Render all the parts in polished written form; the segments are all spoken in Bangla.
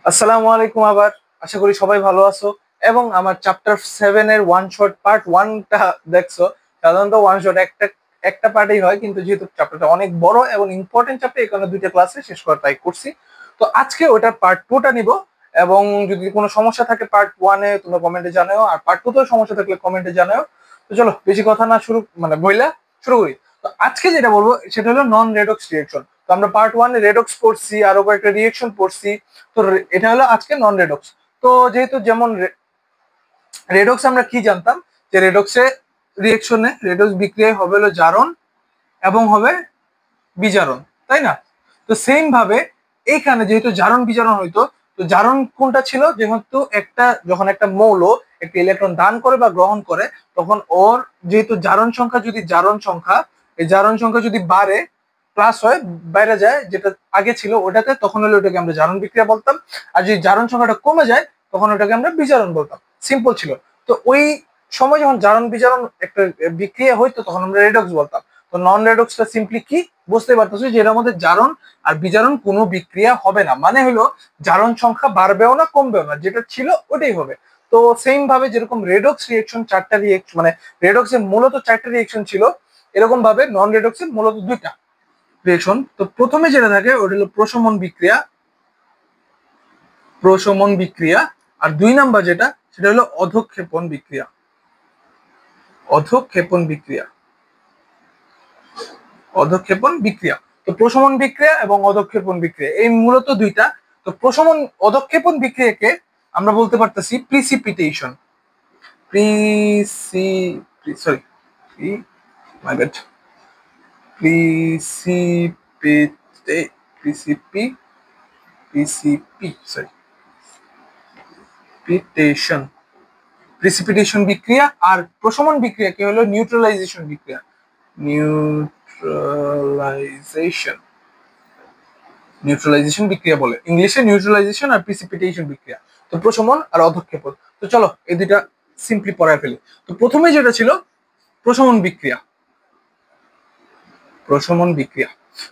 আসসালামু আলাইকুম আবার। আশা করি সবাই ভালো আছো এবং আমার চ্যাপ্টার 7 এর ওয়ান শট পার্ট 1টা দেখছো। সাধারণত ওয়ান শট একটা একটা পার্টেই হয়, কিন্তু যেহেতু চ্যাপ্টারটা অনেক বড় এবং ইম্পর্টেন্ট চ্যাপ্টার, এই কারণে দুইটা ক্লাসে শেষ করার ট্রাই করছি। তো আজকে ওটার পার্ট 2টা নিব, এবং যদি কোনো সমস্যা থাকে পার্ট 1-এ তোমরা কমেন্টে জানাও, আর পার্ট 2তেও সমস্যা থাকলে কমেন্টে জানাও। তো চলো বেশি কথা না শুরু মানে বইলা শুরু করি। তো আজকে যেটা বলবো সেটা হলো নন রেডক্স রিয়েকশন। তো আমরা পার্ট 1-এ রেডক্স পড়ছি, আরো কয়েকটা রিয়েকশন পড়ছি। তো এটা হলো আজকে নন রেডক্স। তো যেহেতু যেমন রেডক্স আমরা কি জানতাম, যে রেডক্সে রিয়েকশনে রেডক্স বিক্রিয়ায় হবে হলো জারণ এবং হবে বিজারণ, তাই না? তো সেম ভাবে এইখানে যেহেতু জারণ বিজারণ হইতো, তো জারণ কোনটা ছিল, যেহেতু যখন একটা মৌল একটা ইলেকট্রন দান করে বা গ্রহণ করে, তখন ওর যেহেতু জারণ সংখ্যা যদি এই জারণ সংখ্যা যদি বাড়ে, প্লাস হয়, বাইরে যায় যেটা আগে ছিল ওটাতে, তখন হলে ওটাকে আমরা জারণ বিক্রিয়া বলতাম। আর যদি জারণ সংখ্যাটা কমে যায় তখন ওটাকে আমরা বিজারণ বলতাম। সিম্পল ছিল। তো ওই সময় যখন জারণ বিজারণ একটা বিক্রিয়া হইতো তখন আমরা রেডক্স বলতাম। তো নন রেডক্সটা সিম্পলি কি, বুঝতে পারতেছো যে এর মধ্যে জারণ আর বিজারণ কোনো বিক্রিয়া হবে না, মানে হলো জারণ সংখ্যা বাড়বেও না কমবেও না, যেটা ছিল ওটাই হবে। তো সেম ভাবে যেরকম রেডক্স রিয়েকশন চারটা রিয়েকশন, মানে রেডক্স এর মূলত চারটা রিয়েকশন ছিল, এরকম ভাবে নন রেডক্স এর মূলত দুইটা রিয়েকশন। তো প্রথমে যেটা থাকে ওটা হলো প্রশমন বিক্রিয়া, আর 2 নাম্বার যেটা সেটা হলো অধক্ষেপণ বিক্রিয়া। তো প্রশমন বিক্রিয়া এবং অধক্ষেপণ বিক্রিয়া এই মূলত দুইটা। তো অধক্ষেপণ বিক্রিয়াকে আমরা বলতে পারতেছি প্রিসিপিটেশন। প্রিসি সরি মাই ব্যাড প্রিসিপিটে প্রিসিপি প্রিসিপি সরি প্রিসিপিটেশন প্রিসিপিটেশন বিক্রিয়া। আর প্রশমন বিক্রিয়া কি হলো নিউট্রালাইজেশন নিউট্রালাইজেশন বিক্রিয়া বলে ইংলিশে, নিউট্রালাইজেশন আর প্রিসিপিটেশন বিক্রিয়া। তো প্রশমন আর অধক্ষেপণ। তো চলো এই দুইটা সিম্পলি পড়ায় ফেলি। তো প্রথমে যেটা ছিল প্রশমন বিক্রিয়া। প্রশমন বিক্রিয়া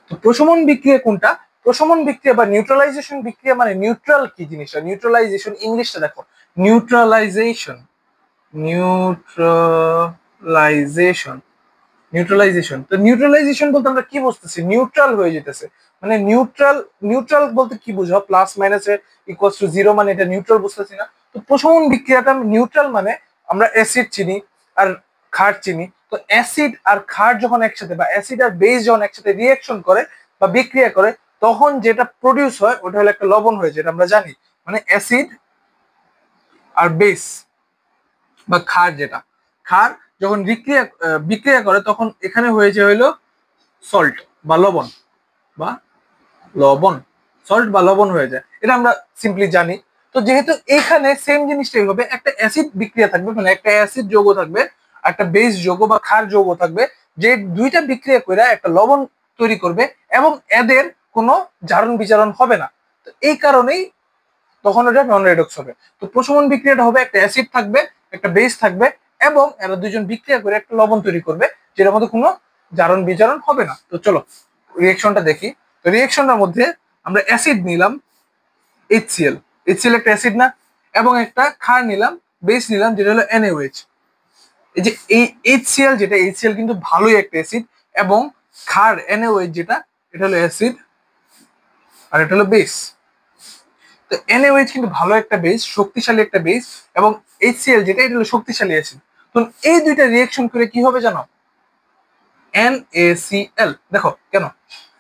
তো প্রশমন বিক্রিয়া কোনটা? প্রশমন বিক্রিয়া বা নিউট্রালাইজেশন বিক্রিয়া, মানে নিউট্রাল কি জিনিসটা, নিউট্রালাইজেশন ইংলিশটা দেখো, নিউট্রালাইজেশন নিউট্রালাইজেশন নিউট্রালাইজেশন। তো নিউট্রালাইজেশন বলতে আমরা কি বুঝতেছি? নিউট্রাল হয়ে যেতেছে, মানে নিউট্রাল। নিউট্রাল বলতে কি বুঝো? Plus minus equals to zero, মানে এটা নিউট্রাল বুঝতেছি না। তো প্রশমন বিক্রিয়াটা নিউট্রাল, মানে আমরা অ্যাসিড চিনি আর ক্ষার চিনি। তো অ্যাসিড আর ক্ষার যখন একসাথে, বা অ্যাসিড আর বেস যখন একসাথে রিয়াকশন করে বা বিক্রিয়া করে, তখন যেটা প্রডিউস হয় ওটা হলো একটা লবণ হয়ে, যেটা আমরা জানি। মানে অ্যাসিড আর বেস বা ক্ষার, যেটা ক্ষার যখন বিক্রিয়া করে তখন এখানে হয়ে যায় হইলো সল্ট বা লবণ, বা লবণ সল্ট বা লবণ হয়ে যায়, এটা আমরা সিম্পলি জানি। তো যেহেতু এখানে সেম জিনিসটাই হবে, একটা অ্যাসিড বিক্রিয়া থাকবে, মানে একটা অ্যাসিড যৌগ থাকবে, একটা বেস যৌগ বা ক্ষার যৌগ থাকবে, যে দুইটা বিক্রিয়া করে একটা লবণ তৈরি করবে, এবং এদের কোনো জারণ বিজারণ হবে না। তো এই কারণেই তখন ওটা নন রেডক্স হবে। তো প্রশমন বিক্রিয়াটা হবে, একটা অ্যাসিড থাকবে, একটা বেস থাকবে, এবং এরা দুইজন বিক্রিয়া করে একটা লবণ তৈরি করবে, যেটার মধ্যে কোনো জারণ বিজারণ হবে না। তো চলো রিয়েকশনটা দেখি। তো রিয়েকশনটার মধ্যে আমরা অ্যাসিড নিলাম এইচসিএল, এইচসিএল একটা অ্যাসিড না, এবং একটা ক্ষার নিলাম, বেস নিলাম যেটা হলো NaOH। এই যে এই এইচসিএল, যেটা এইচসিএল কিন্তু ভালোই একটা অ্যাসিড, এবং ক্ষার NaOH যেটা, এটা হলো অ্যাসিড আর এটা হলো বেস। তো NaOH কিন্তু ভালো একটা বেস, শক্তিশালী একটা বেস, এবং HCl যেটা, এটা হলো শক্তিশালী অ্যাসিড। তো এই দুইটা রিয়েকশন করে কি হবে জানো? NaCl। দেখো কেন,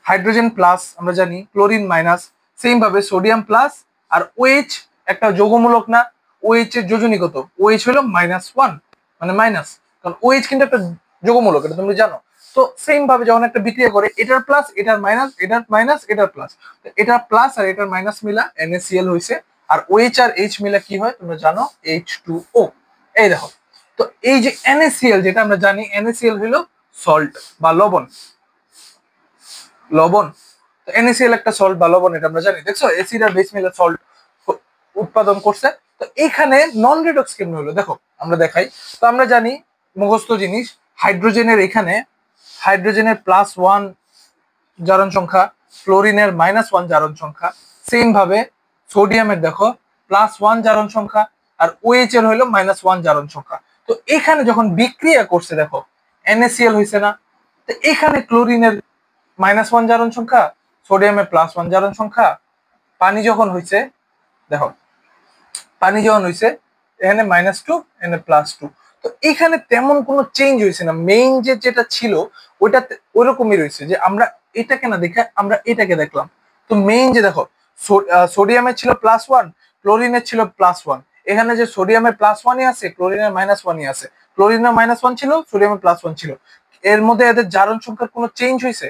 হাইড্রোজেন প্লাস আমরা জানি, ক্লোরিন মাইনাস, সেম ভাবে সোডিয়াম প্লাস, আর OH একটা যৌগমূলক না, OH এর যোজনী কত? OH হলো -1, মানে মাইনাস, কারণ OH কিন্তু একটা যৌগমূলক, এটা তুমি জানো। তো সেম ভাবে যখন একটা বিক্রিয়া করে, এটার প্লাস এটার মাইনাস, এটার মাইনাস এটার প্লাস, এটার প্লাস আর এটার মাইনাস মিলা NaCl হয়েছে। আর OH আর H মিলা কি হয় তোমরা জানো? H2O। এই দেখো, তো এই যে NaCl যেটা আমরা জানি, NaCl হলো সল্ট বা লবণ। লবণ তো NaCl একটা সল্ট বা লবণ, এটা আমরা জানি। দেখছো অ্যাসিড আর বেস মিলে সল্ট উৎপাদন করছে। তো এখানে নন রেডক্স কেমন হলো দেখো, আমরা দেখাই। তো আমরা জানি মুখস্থ জিনিস, হাইড্রোজেনের এখানে হাইড্রোজেনের +1 জারণ সংখ্যা, ক্লোরিনের -1 জারণ সংখ্যা, সেম ভাবে সোডিয়ামের দেখো +1 জারণ সংখ্যা, আর OH এর হলো -1 জারণ সংখ্যা। তো এখানে যখন বিক্রিয়া করছে দেখো NaCl হয়েছে না, তো এখানে ক্লোরিনের -1 জারণ সংখ্যা, সোডিয়ামের +1 জারণ সংখ্যা, পানি যখন হয়েছে দেখো পানি যখন হয়েছে এখানে -2 এখানে +2। তো এখানে তেমন কোনো চেঞ্জ হয়েছে না, মেইন যেটা ছিল ওইটা ওইরকমই রয়েছে, যে আমরা এটাকে না দেখে আমরা এটাকে দেখলাম। তো মেইন যে দেখো সোডিয়ামের ছিল +1, ক্লোরিনের ছিল +1, এখানে যে সোডিয়ামের +1ই আছে, ক্লোরিনের -1ই আছে। ক্লোরিনের -1 ছিল, সোডিয়ামের +1 ছিল, এর মধ্যে এদের জারণ সংখ্যার কোনো চেঞ্জ হয়েছে?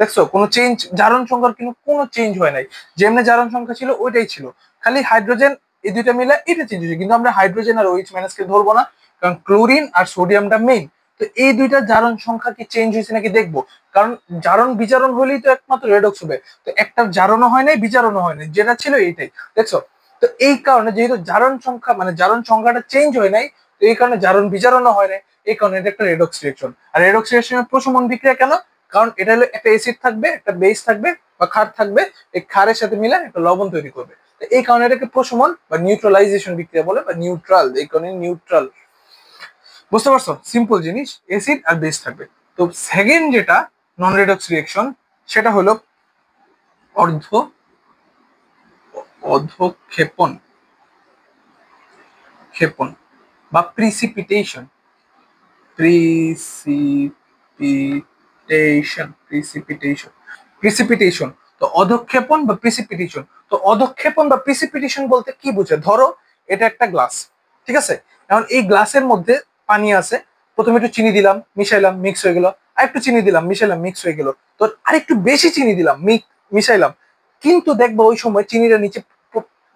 দেখছো কোনো চেঞ্জ, জারণ সংখ্যার কিন্তু কোনো চেঞ্জ হয় নাই, যেমনি জারণ সংখ্যা ছিল ওইটাই ছিল, খালি হাইড্রোজেন এই দুইটা মিলে এটা চেঞ্জ হয়েছে। কিন্তু আমরা হাইড্রোজেন আর OH মাইনাস কে ধরবো না, কারণ ক্লোরিন আর সোডিয়ামটা মেইন। তো এই দুইটা জারণ সংখ্যা কি চেঞ্জ হয়েছে নাকি দেখবো, কারণ জারণ বিজারণ হলেই তো একমাত্র রেডক্স হবে। তো একটা জারণও হয় নাই, বিজারণও হয় নাই, যেটা ছিল এইটাই, দেখছো? তো এই কারণে যেহেতু জারণ সংখ্যা মানে জারণ সংখ্যাটা চেঞ্জ হয় নাই, তো এই কারণে জারণ বিজারণও হয় নাই, এই কারণে এটা একটা রেডক্স রিঅ্যাকশন। আর রেডক্স রিঅ্যাকশনের প্রশমন বিক্রিয়া কেন? কারণ এটা হলো একটা অ্যাসিড থাকবে, একটা বেস থাকবে বা ক্ষার থাকবে, এই ক্ষারের সাথে মিলে একটা লবণ তৈরি করবে। এই কারণে এটাকে প্রশমন বা নিউট্রালাইজেশন বিক্রিয়া বলে, বা নিউট্রাল, এই কারণে নিউট্রাল। বুঝতে পারছো? সিম্পল জিনিস, অ্যাসিড আর বেস থাকবে। তো সেকেন্ড যেটা নন রেডক্স রিঅ্যাকশন, সেটা হলো অর্ধ অধক্ষেপণ ক্ষেপণ বা প্রিসিপিটেশন। প্রিসিপিটেশন তো অধক্ষেপণ বা প্রিসিপিটেশন। তো অধক্ষেপণ বা প্রিসিপিটেশন বলতে কি বুঝে? ধরো এটা একটা গ্লাস, ঠিক আছে? এখন এই গ্লাসের মধ্যে পানি আছে, প্রথমে একটু চিনি দিলাম, মিশাইলাম, মিক্স হয়ে গেল, আরেকটু চিনি দিলাম, মিশাইলাম, মিক্স হয়ে গেল, তো আরেকটু বেশি চিনি দিলাম, মিশাইলাম, কিন্তু দেখবো ওই সময় চিনিটা নিচে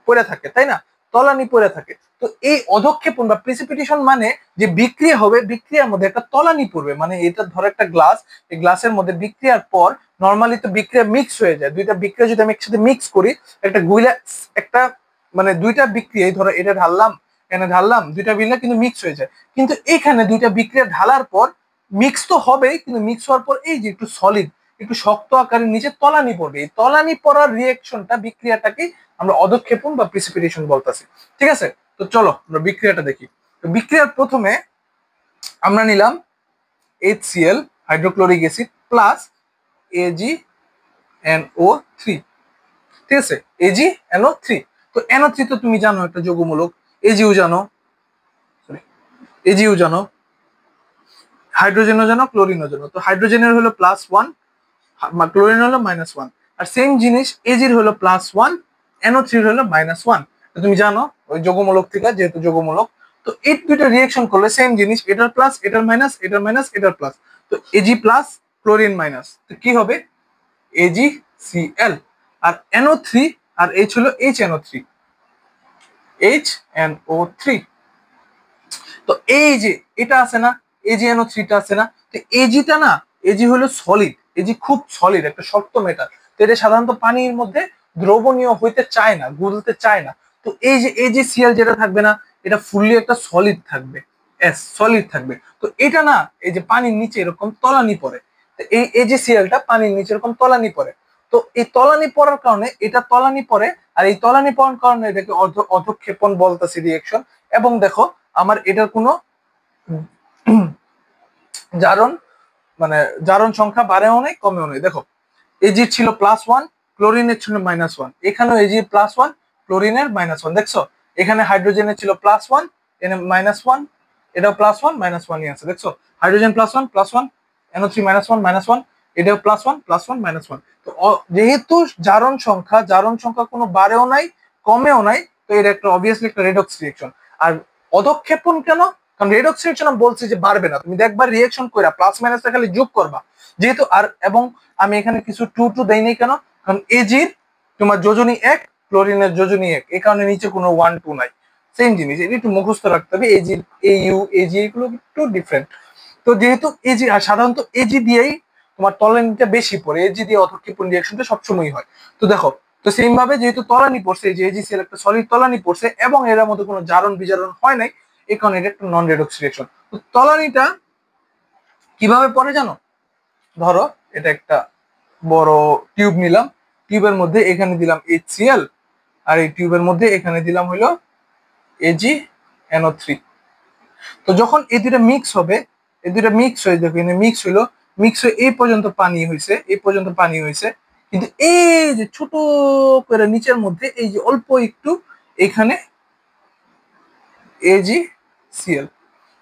পড়ে থাকে, তাই না? তলানি পড়ে থাকে। তো এই অধক্ষেপণ বা প্রিসিপিটেশন মানে যে বিক্রিয়া হবে, বিক্রিয়ার মধ্যে একটা তলানি পড়বে, মানে এটা ধরো একটা গ্লাস, এই গ্লাসের মধ্যে বিক্রিয়ার পর নর্মালি তো বিক্রিয়া মিক্স হয়ে যায়, দুইটা বিক্রিয়া যদি আমি একসাথে মিক্স করি, একটা গুইলা একটা মানে দুইটা বিক্রিয়া ধরো এটা ঢাললাম, এখানে ঢাললাম, দুইটা বিক্রিয়া কিন্তু মিক্স হয়ে যায়। কিন্তু এখানে দুইটা বিক্রিয়া ঢালার পর মিক্স তো হবেই, কিন্তু মিক্স হওয়ার পর এই যে একটু সলিড, একটু শক্ত আকারের নিচে তলানি পড়বে, এই তলানি পড়ার রিয়েকশনটা, বিক্রিয়াটাকে আমরা অধক্ষেপণ বা প্রিসিপিটেশন বলতেছি। ঠিক আছে? তো চলো আমরা বিক্রিয়াটা দেখি। তো বিক্রিয়ার প্রথমে আমরা নিলাম HCl hydrochloric acid plus AgNO3, ঠিক আছে? AgNO3। তো NO3 তো তুমি জানো একটা যৌগমূলক, এজিও জানো, সরি এজিও জানো, হাইড্রোজেনও জানো, ক্লোরিনও জানো। তো হাইড্রোজেনের হলো +1, ক্লোরিন হলো -1, আর সেম জিনিস এজির হলো +1, NO3 হলো -1। তো তুমি জানো ওই যৌগমূলক থেকে, যেহেতু যৌগমূলক, তো এই দুইটা রিয়েকশন করলে সেম জিনিস, এটার প্লাস, এটার মাইনাস, এটার মাইনাস, এটার প্লাস, তো এজি প্লাস, ক্লোরিন মাইনাস, তো কি হবে? AgCl। আর NO3 আর H হলো HNO3, HNO3। তো এই যে এটা আছে না, AgNO3টা আছে না, তো এজিটা না, এজি হলো সলিড, এজি খুব সলিড, একটা শক্ত মেটাল। তো এটা সাধারণত পানির মধ্যে দ্রবণীয় হইতে চায় না, গুলতে চায় না। তো এই যে AgCl যেটা থাকবে না, এটা ফুললি একটা সলিড থাকবে, সলিড থাকবে। তো এটা না, এই যে পানির নিচে এরকম তলানি পড়ে, তো এই AgClটা পানির নিচে এরকম তলানি পড়ে। তো এই তলানি পড়ার কারণে এটা তলানি পড়ে, আর এই তলানি পড়ার কারণে এটাকে অধক্ষেপণ বলতেছি রিয়েকশন। এবং দেখো আমার এটার কোনো জারণ মানে জারণ সংখ্যা বাড়েও নাই, কমেও নাই। দেখো এজির ছিল +1, ক্লোরিনের ছিল -1, এখানেও এজির +1, ক্লোরিনের -1, দেখছো? এখানে হাইড্রোজেনের ছিল +1, এখানে -1, এটাও +1 -1ই আছে, দেখছো? হাইড্রোজেন +1 +1, NO3 -1 -1, এটাও +1 +1 -1। তো যেহেতু জারণ সংখ্যা কোনো বাড়েও নাই, কমেও নাই, তো এটা একটা অবভিয়াসলি একটা রেডক্স রিঅ্যাকশন। আর অধক্ষেপণ কেন? কারণ রেডক্স রিঅ্যাকশন আমি বলছি যে বাড়বে না, তুমি দেখবা রিঅ্যাকশন কইরা প্লাস মাইনাসটা খালি যোগ করবা, যেহেতু আর এবং আমি এখানে কিছু টু দেই নাই কেন? কারণ এজির তোমার যোজনী 1, ক্লোরিনের যোজনী 1, এই কারণে নিচে কোনো 1 2 নাই। সেম জিনিস, এটা একটু মুখস্থ রাখতে হবে, এজির AU AG এগুলো একটু ডিফারেন্ট। তো যেহেতু এজি, আর সাধারণত এজি দিয়েই তোমার তলানিটা বেশি পড়ে, এজি দিয়ে অধক্ষেপণ রিঅ্যাকশনটা সবসময় হয়। তো দেখো, তো সেম ভাবে যেহেতু তলানি পড়ছে, এই যে AgCl একটা সলিড তলানি পড়ছে এবং এর মধ্যে কোনো জারণ বিজারণ হয় নাই, এই কারণে এটা একটা নন রেডক্স রিঅ্যাকশন। তো তলানিটা কিভাবে পড়ে জানো? ধরো এটা একটা বড় টিউব নিলাম, টিউবের মধ্যে এখানে দিলাম HCl, আর এই টিউবের মধ্যে এখানে দিলাম হলো AgNO3। তো যখন এই দুটা মিক্স হবে, এই দুটা মিক্স হয়ে দেখো এখানে মিক্স হইলো, মিক্স হয়ে এই পর্যন্ত পানি হয়েছে, এই পর্যন্ত পানি হয়েছে, কিন্তু এই যে ছোট করে নিচের মধ্যে এই যে অল্প একটু এখানে AgCl,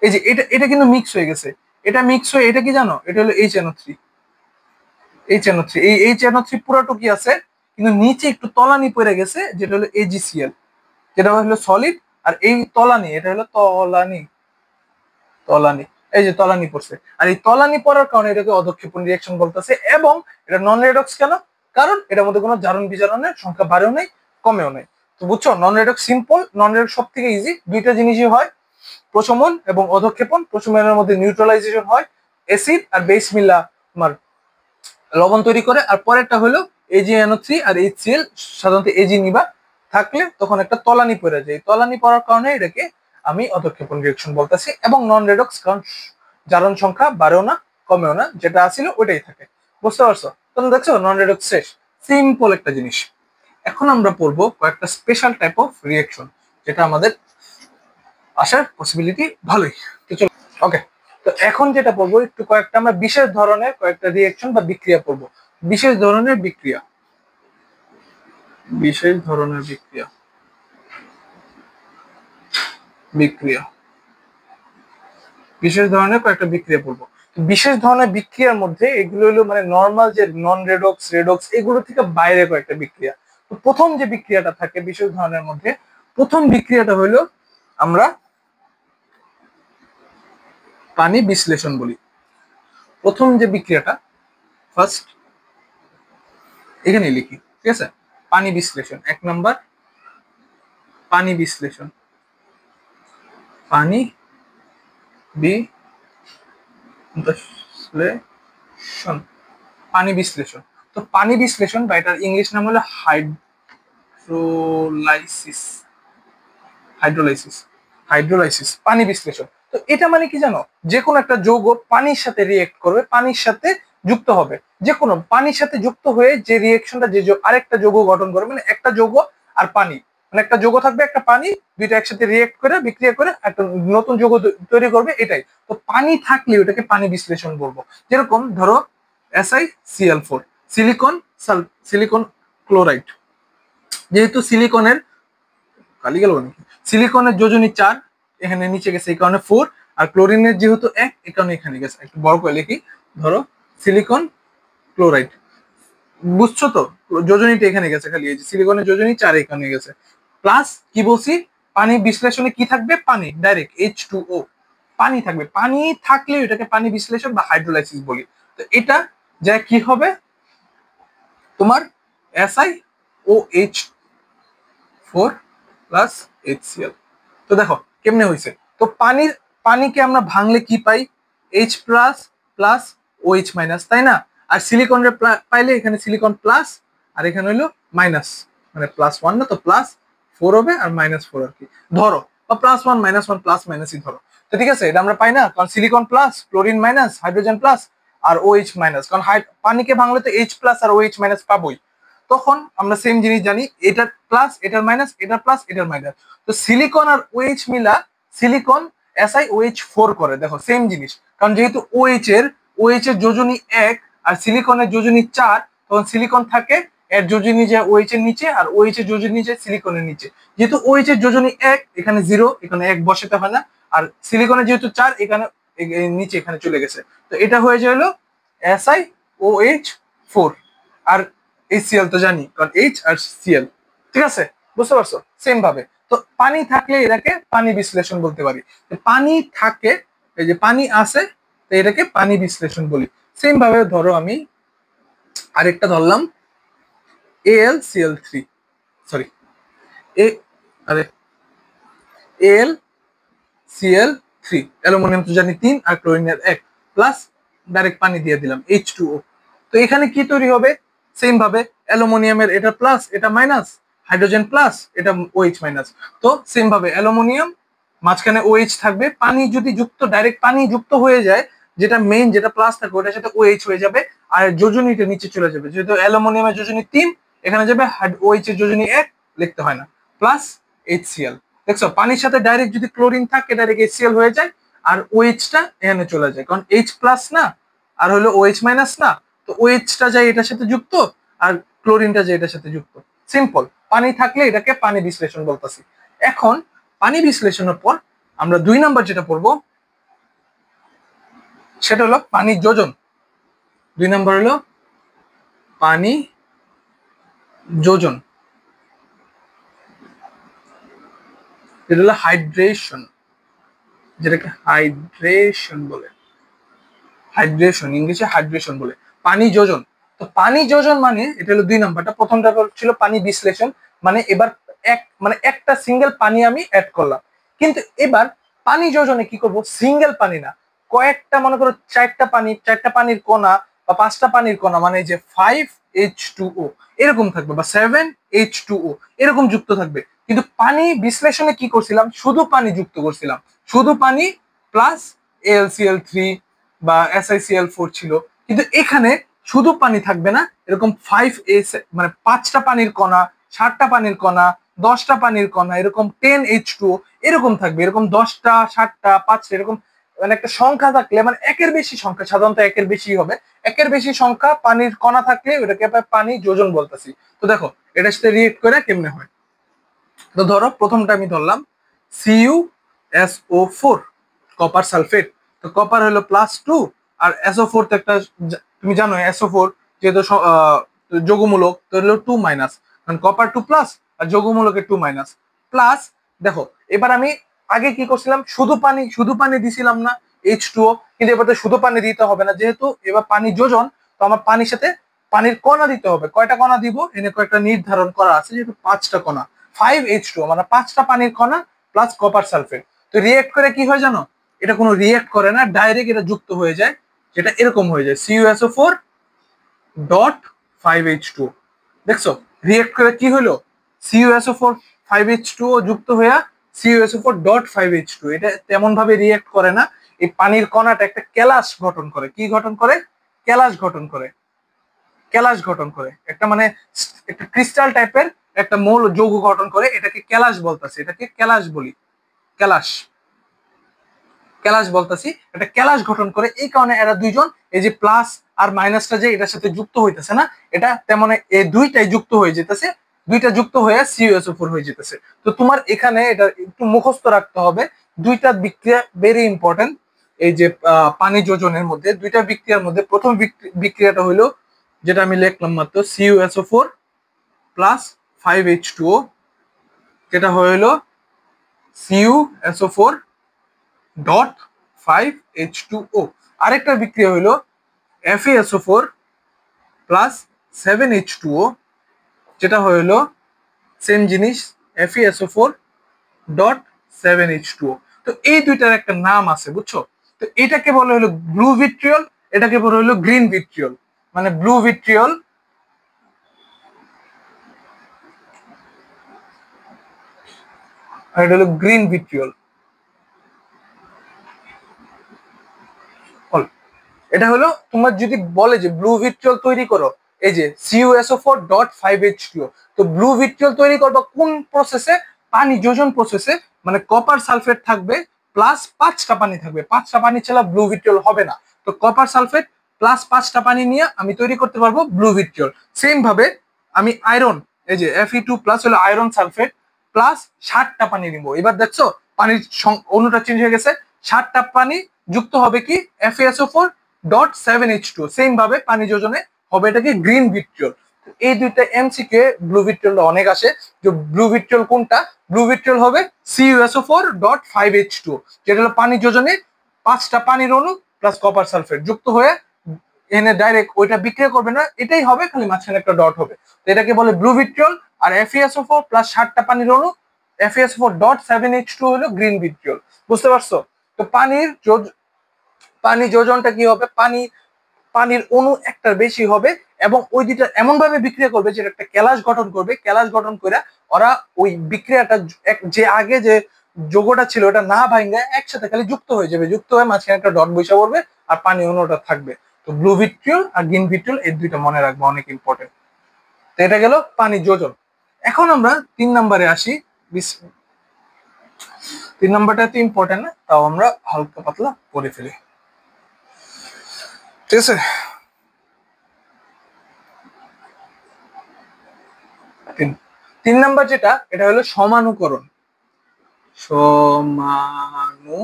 এই যে এটা এটা কিন্তু মিক্স হয়ে গেছে, এটা মিক্স হয়ে এটা কি জানো, এটা হলো HNO3। HNO3, এই HNO3 পুরাটুকি আছে, কিন্তু নিচে একটু তলানি পড়ে গেছে যেটা হলো AgCl, যেটা হলো সলিড। আর এই তলানি, এটা হলো তলানি, তলানি, এই যে তলানি পড়ছে, আর এই তলানি পড়ার কারণে এটাকে অধঃক্ষেপণ রিঅ্যাকশন বলতেছে। এবং এটা নন রেডক্স কেন? কারণ এটার মধ্যে কোনো জারণ বিজারণের সংখ্যা বাড়েও নাই কমেও নাই। তো বুঝছো, নন রেডক্স সিম্পল, নন রেডক্স সব থেকে ইজি। দুইটা জিনিসই হয়, প্রশমন এবং অধঃক্ষেপণ। প্রশমনের মধ্যে নিউট্রালাইজেশন হয়, অ্যাসিড আর বেস মিলা তোমার লবণ তৈরি করে। আর পরেরটা হলো AgNO3 আর HCl, সাধারণত Ag নিবা থাকলে তখন একটা তলানি পড়ে যায়, তলানি পড়ার কারণে এটাকে আমি অধঃক্ষেপণ রিঅ্যাকশন বলতেছি। এবং নন রেডক্স কারণ জারণ সংখ্যা বাড়েও না কমেও না, যেটা আছিল ওইটাই থাকে। বুঝতে পারছো? তোমরা দেখছো নন রেডক্স শেষ, সিম্পল একটা জিনিস। এখন আমরা পড়বো কয়েকটা স্পেশাল টাইপ অফ রিঅ্যাকশন, যেটা আমাদের আসার পসিবিলিটি ভালোই। তো চলো, ওকে। তো এখন যেটা পড়বো একটু কয়েকটা আমরা বিশেষ ধরনের কয়েকটা রিঅ্যাকশন বা বিক্রিয়া পড়বো। বিশেষ ধরনের বিক্রিয়া, বিশেষ ধরনের বিক্রিয়া, বিক্রিয়া, বিশেষ ধরনের কয়েকটা বিক্রিয়া পড়বো। বিশেষ ধরনের বিক্রিয়ার মধ্যে এগুলো হলো মানে নর্মাল যে নন রেডক্স, রেডক্স এগুলো থেকে বাইরে কয়েকটা বিক্রিয়া। তো প্রথম যে বিক্রিয়াটা থাকে বিশেষ ধরনের মধ্যে, প্রথম বিক্রিয়াটা হলো আমরা পানি বিশ্লেষণ বলি। প্রথম যে বিক্রিয়াটা ফার্স্ট এখানে লিখি, ঠিক আছে? পানি বিশ্লেষণ, এক নাম্বার পানি বিশ্লেষণ, পানি বিশ্লেষণ, পানি বিশ্লেষণ। তো পানি বিশ্লেষণ বা এটার ইংলিশ নাম হলো হাইড্রোলাইসিস, হাইড্রোলাইসিস, হাইড্রোলাইসিস, পানি বিশ্লেষণ। তো এটা মানে কি জানো, যে কোনো একটা যৌগ পানির সাথে রিয়েক্ট করবে, পানির সাথে যুক্ত হবে, যে কোনো পানির সাথে যুক্ত হয়ে যে রিয়েকশনটা যে আরেকটা যৌগ গঠন করবে, মানে একটা যৌগ আর পানি, মানে একটা যৌগ থাকবে একটা পানি, দুইটা একসাথে রিয়েক্ট করে বিক্রিয়া করে একটা নতুন যৌগ তৈরি করবে, এটাই। তো পানি থাকলে ওটাকে পানি বিশ্লেষণ বলবো। যেরকম ধরো SiCl4, সিলিকন সিলিকন ক্লোরাইড, যেহেতু সিলিকনের কালি গেল নাকি, সিলিকনের যোজনী 4 এখানে নিচে গেছে এই কারণে 4, আর ক্লোরিনের যেহেতু 1 এই কারণে এখানে গেছে। একটু বড় করে লিখি, ধরো সিলিকন ক্লোরাইড, বুঝছো তো? যোজনীটা এখানে গেছে, খালি এই যে সিলিকনের যোজনী 4 এখানে গেছে। প্লাস কি বলছি, পানি বিশ্লেষণে কি থাকবে, পানি ডাইরেক্ট H2O, পানি থাকবে। পানি থাকলে এটাকে পানি বিশ্লেষণ বা হাইড্রোলাইসিস বলি। তো এটা যা কি হবে তোমার SiOH4 প্লাস HCl। তো দেখো কেমনে হয়েছে। তো পানিকে আমরা ভাঙলে কি পাই, H plus plus OH minus, তাই না? আর সিলিকনের পাইলে এখানে সিলিকন প্লাস আর এখানে হলো মাইনাস, মানে +1 না, তো +4 হবে আর -4 আর কি ধরো, বা +1 -1 প্লাস মাইনাসই ধরো। তো ঠিক আছে, এটা আমরা পাই না, কারণ silicon plus, chlorine minus, hydrogen plus আর OH মাইনাস, কারণ পানিকে ভাঙলে তো H প্লাস আর OH মাইনাস পাবোই। তখন আমরা সেম জিনিস জানি, এটার প্লাস এটার মাইনাস, এটার প্লাস এটার মাইনাস। তো সিলিকন আর OH মিলা সিলিকন SiOH4 করে, দেখো সেম জিনিস। কারণ যেহেতু OH এর যোজনী 1 আর সিলিকনের যোজনী 4, তখন সিলিকন থাকে এর যোজনী যায় OH এর নিচে আর OH এর যোজনী যায় সিলিকনের নিচে। যেহেতু OH এর যোজনী 1 এখানে 0, এখানে 1 বসাতে হয় না, আর সিলিকনের যেহেতু 4 এখানে নিচে এখানে চলে গেছে। তো এটা হয়ে যায় হলো SiOH4। আর HCl তো জানি, কারণ H আর Cl, ঠিক আছে? বুঝতে পারছো? সেম ভাবে তো পানি থাকলে এটাকে পানি বিশ্লেষণ বলতে পারি। পানি থাকে, এই যে পানি আছে, তো এটাকে পানি বিশ্লেষণ বলি। সেম ভাবে ধরো আমি আরেকটা ধরলাম AlCl3, সরি এ আরে AlCl3, অ্যালুমিনিয়াম তো জানি 3 আর ক্লোরিনের 1 প্লাস ডাইরেক্ট পানি দিয়ে দিলাম H2O। তো এখানে কি তৈরি হবে, সেম ভাবে অ্যালুমিনিয়ামের এটা প্লাস এটা মাইনাস, হাইড্রোজেন প্লাস এটা OH মাইনাস। তো সেম ভাবে অ্যালুমিনিয়াম মাঝখানে OH থাকবে, পানি যদি যুক্ত ডাইরেক্ট পানি যুক্ত হয়ে যায়, যেটা মেইন যেটা প্লাস থাকে ওটার সাথে OH হয়ে যাবে, আর যোজনীটা নিচে চলে যাবে। যেহেতু অ্যালুমিনিয়ামের যোজনী 3 এখানে যাবে, OH এর যোজনী 1 লিখতে হয় না, প্লাস HCl। দেখছো পানির সাথে ডাইরেক্ট যদি ক্লোরিন থাকে ডাইরেক্ট HCl হয়ে যায়, আর OH-টা এখানে চলে যায়, কারণ H প্লাস না আর হলো OH মাইনাস না, তো OH-টা যায় এটার সাথে যুক্ত আর ক্লোরিনটা যায় এটার সাথে যুক্ত। সিম্পল, পানি থাকলে এটাকে পানি বিশ্লেষণ বলতেছি। এখন পানি বিশ্লেষণের পর আমরা 2 নাম্বার যেটা পড়বো সেটা হলো পানি যোজন। 2 নাম্বার হলো পানি যোজন, যেটা হলো হাইড্রেশন, যেটাকে হাইড্রেশন বলে, হাইড্রেশন ইংলিশে হাইড্রেশন বলে, পানি যোজন। তো পানি যোজন মানে এটা হলো 2 নাম্বারটা। প্রথমটা ছিল পানি বিশ্লেষণ, মানে এবার একটা সিঙ্গেল পানি আমি অ্যাড করলাম, কিন্তু এবার পানি যোজনে কি করব, সিঙ্গেল পানি না, কয়েকটা মনে করো 4টা পানি, 4টা পানির কণা বা 5টা পানির কণা, মানে যে 5H2O এরকম থাকবে বা 7H2O এরকম যুক্ত থাকবে। কিন্তু পানি বিশ্লেষণে কি করছিলাম, শুধু পানি যুক্ত করছিলাম, শুধু পানি প্লাস AlCl3 বা SiCl4 ছিল। কিন্তু এখানে শুধু পানি থাকবে না, এরকম 5H মানে 5টা পানির কণা, 7টা পানির কণা, 10টা পানির কণা, এরকম 10H2O এরকম থাকবে, এরকম 10টা 7টা 5টা এরকম, মানে একটা সংখ্যা থাকলে, মানে একের বেশি সংখ্যা, সাধারণত একের বেশি হবে, একের বেশি সংখ্যা পানির কণা থাকলে ওটাকে পানি যোজন বলতেছি। তো দেখো এটার সাথে রিয়েক্ট করে কেমনে হয়। তো ধরো প্রথমটা আমি ধরলাম CuSO4 কপার সালফেট। তো কপার হলো +2 আর SO4 তো একটা, তুমি জানো SO4 যেহেতু যৌগমূলক, তো হলো 2 মাইনাস, কারণ কপার 2 প্লাস আর যৌগমূলকের 2 মাইনাস প্লাস। দেখো এবার আমি আগে কি করছিলাম, শুধু পানি দিছিলাম না H2O, কিন্তু এবার তো শুধু পানি দিতে হবে না, যেহেতু এবার পানি যোজন, তো আমার পানির সাথে পানির কণা দিতে হবে। কয়টা কণা দিব এনে কয়েকটা নির্ধারণ করা আছে, যেহেতু 5টা কণা, 5H2O মানে 5টা পানির কণা প্লাস কপার সালফেট। তো রিয়েক্ট করে কি হয় জানো, এটা কোনো রিয়েক্ট করে না, ডাইরেক্ট এটা যুক্ত হয়ে যায়, যেটা এরকম হয়ে যায় CuSO4 ডট 5H2O। দেখছো রিয়েক্ট করে কি হলো, CuSO4 5H2O যুক্ত হয়ে CuSO4 ডট 5H2O। এটা তেমন ভাবে রিয়েক্ট করে না, এই পানির কণাটা একটা ক্যালাস গঠন করে। কি গঠন করে, ক্যালাস গঠন করে, ক্যালাস গঠন করে, একটা মানে একটা ক্রিস্টাল টাইপের একটা মৌল যৌগ গঠন করে, এটাকে ক্যালাস বলতাছি, এটাকে ক্যালাস বলি, ক্যালাস, ক্যালাস বলতাছি, এটা ক্যালাস গঠন করে। এই কারণে এরা দুইজন, এই যে প্লাস আর মাইনাসটা যে এটার সাথে যুক্ত হইতেছে না, এটা তেমন এই দুইটাই যুক্ত হয়ে যেতেছে, দুইটা যুক্ত হয়ে CuSO4 হয়ে যেতেছে। তো তোমার এখানে এটা একটু মুখস্থ রাখতে হবে, দুইটা বিক্রিয়া ভেরি ইম্পর্টেন্ট। এই যে পানি যোজনের মধ্যে দুইটা বিক্রিয়ার মধ্যে প্রথম বিক্রিয়াটা হইলো যেটা আমি লিখলাম মাত্র, CuSO4 প্লাস 5H2O, যেটা হইলো CuSO4 ডট 5H2O। আরেকটা বিক্রিয়া হইলো FeSO4 প্লাস 7H2O, যেটা হইলো সেম জিনিস, FeSO4 ডট 7H2O। তো এই দুইটার একটা নাম আছে বুঝছো। তো এটাকে বলে হলো ব্লু ভিট্রিয়ল, এটাকে বলে হলো গ্রিন ভিট্রিয়ল। মানে ব্লু ভিট্রিয়ল আর এটা হলো গ্রিন ভিট্রিয়ল। এটা হলো তোমার যদি বলে যে ব্লু ভিট্রিয়ল তৈরি করো, এই যে CuSO4 ডট 5H2O। তো ব্লু ভিট্রিয়ল তৈরি করবা কোন প্রসেসে, পানি যোজন প্রসেসে, মানে কপার সালফেট থাকবে প্লাস 5টা পানি থাকবে, 5টা পানি ছাড়া ব্লু ভিট্রিয়ল হবে না। তো কপার সালফেট প্লাস 5টা পানি নিয়ে আমি তৈরি করতে পারবো ব্লু ভিট্রিয়ল। সেম ভাবে আমি আয়রন, এই যে Fe2 প্লাস হলো আয়রন সালফেট প্লাস 60টা পানি নিব। এবার দেখছো পানির অণুটা চেঞ্জ হয়ে গেছে, 60টা পানি যুক্ত হবে কি FeSO4 ডট 7H2। সেম ভাবে পানি যোজনে হবে এটাকে গ্রিন ভিট্রিয়ল। এই দুইটা এমসিকিউ ব্লু ভিট্রিয়ল অনেক আসে, যে ব্লু ভিট্রিয়ল কোনটা, ব্লু ভিট্রিয়ল হবে CuSO4 ডট 5H2, যেটা হলো পানি যোজনে 5টা পানির অণু প্লাস কপার সালফেট যুক্ত হয়ে এনে ডাইরেক্ট ওইটা বিক্রিয়া করবে না, এটাই হবে, খালি মাঝখানে একটা ডট হবে। তো এটাকে বলে ব্লু ভিট্রিয়ল। আর FeSO4 প্লাস 60টা পানির অণু FeSO4 ডট 7H2 হলো গ্রিন ভিট্রিয়ল। বুঝতে পারছো। তো পানি যোজনটা কি হবে, পানির অণু একটার বেশি হবে এবং ওই দুইটা এমন ভাবে বিক্রিয়া করবে যেটা একটা ক্যালাস গঠন করবে, ক্যালাস গঠন করে ওরা ওই বিক্রিয়াটা যে আগে যে যোগটা ছিল ওটা না ভাঙে একসাথে খালি যুক্ত হয়ে যাবে, যুক্ত হয়ে মাঝখানে একটা ডট বসে পড়বে আর পানি অণুটা থাকবে। তো ব্লু ভিট্রিয়ল আর গ্রিন ভিট্রিয়ল এই দুইটা মনে রাখবো, অনেক ইম্পর্টেন্ট। তো এটা গেল পানি যোজন। এখন আমরা 3 নম্বরে আসি। 3 নম্বরটা তো ইম্পর্টেন্ট না, তাও আমরা হালকা পাতলা করে ফেলি, ঠিক আছে। 3 নাম্বার যেটা, এটা হলো সমানুকরণ। সমানু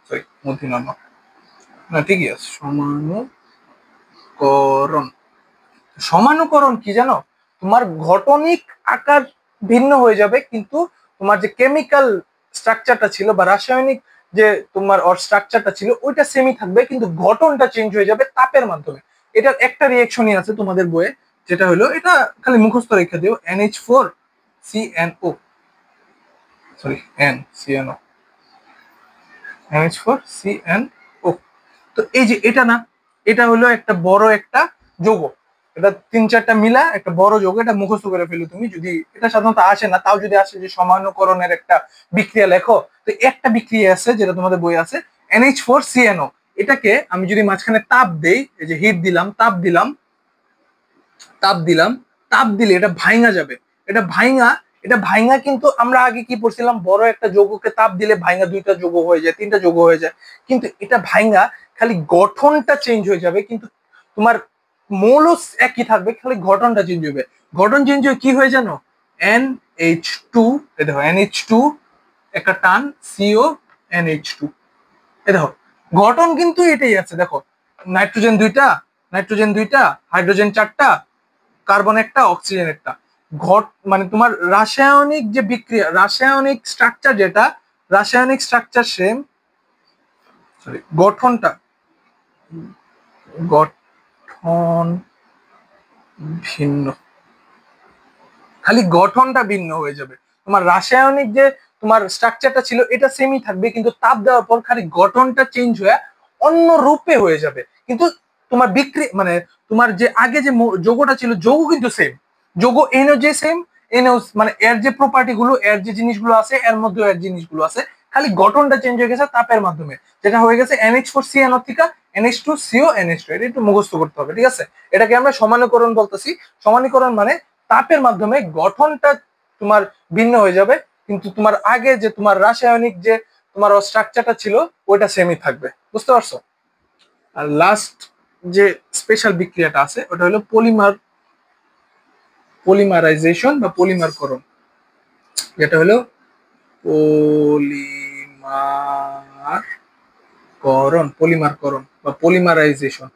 সরি মূর্ধন্য না, ঠিকই আছে, সমানুকরণ। সমানুকরণ কি জানো? তোমার ঘটনিক আকার ভিন্ন হয়ে যাবে, কিন্তু তোমার যে কেমিক্যাল স্ট্রাকচারটা ছিল বা রাসায়নিক যে তোমার স্ট্রাকচারটা ছিল ওইটা সেমই থাকবে, কিন্তু গঠনটা চেঞ্জ হয়ে যাবে তাপের মাধ্যমে। এটার একটা রিয়েকশনই আছে তোমাদের বইয়ে, যেটা হলো, এটা খালি মুখস্থ রেখে দিও, NH4CnO, সরি NCnO, NH4CnO। তো এই যে এটা না, এটা হলো একটা বড় একটা যৌগ, এটা 3-4টা মিলা একটা বড় যৌগ, এটা মুখস্থ করে ফেলো তুমি, যদি এটা সাধারণত আসে না, তাও যদি আসে যে সমানুকরণের একটা বিক্রিয়া লেখো, তো একটা বিক্রিয়া আছে যেটা তোমাদের বই আছে, NH4CnO। এটাকে আমি যদি মাঝখানে তাপ দেই, এই যে হিট দিলাম, তাপ দিলাম, তাপ দিলাম, তাপ দিলে এটা ভাঙা যাবে। এটা ভাঙা, এটা ভাঙা, কিন্তু আমরা আগে কি পড়ছিলাম, বড় একটা যৌগকে তাপ দিলে ভাঙা 2টা যৌগ হয়ে যায়, 3টা যৌগ হয়ে যায়, কিন্তু এটা ভাঙা খালি গঠনটা চেঞ্জ হয়ে যাবে, কিন্তু তোমার মৌল একই থাকবে, খালি গঠনটা চেঞ্জ হবে। গঠন চেঞ্জ হয়ে কি হয়ে জানো? NH2, এই দেখো NH2 একটা টান, CO NH2, এই দেখো গঠন কিন্তু এটাই আছে, দেখো নাইট্রোজেন 2টা, নাইট্রোজেন 2টা, হাইড্রোজেন 4টা, কার্বন একটা, অক্সিজেন একটা। মানে তোমার রাসায়নিক যে বিক্রিয়া, রাসায়নিক স্ট্রাকচার যেটা, রাসায়নিক স্ট্রাকচার সেম, সরি গঠনটা, গঠন ভিন্ন, খালি গঠনটা ভিন্ন হয়ে যাবে। তোমার রাসায়নিক যে তোমার স্ট্রাকচারটা ছিল এটা সেমই থাকবে, কিন্তু তাপ দেওয়ার পর খালি গঠনটা চেঞ্জ হয়ে অন্য রূপে হয়ে যাবে, কিন্তু তোমার মানে তোমার যে আগে যে যৌগটা ছিল যৌগ কিন্তু সেম, যৌগ এনও যে সেম, এনও মানে এর যে প্রপার্টি গুলো, এর যে জিনিসগুলো আছে এর মধ্যে এর জিনিসগুলো আছে, খালি গঠনটা চেঞ্জ হয়ে গেছে তাপের মাধ্যমে, যেটা হয়ে গেছে NH4CnO থেকে NH2CO NH2। এটা একটু মুখস্থ করতে হবে, ঠিক আছে। এটাকে আমরা সমানুকরণ বলতেছি। সমানুকরণ মানে তাপের মাধ্যমে গঠনটা তোমার ভিন্ন হয়ে যাবে, কিন্তু তোমার আগে যে তোমার রাসায়নিক যে তোমার স্ট্রাকচারটা ছিল ওইটা সেমই থাকবে, বুঝতে পারছো? আর লাস্ট যে স্পেশাল বিক্রিয়াটা আছে ওটা হলো পলিমারাইজেশন বা পলিমারকরণ, যেটা হলো পলিমারকরণ বা polymerisation.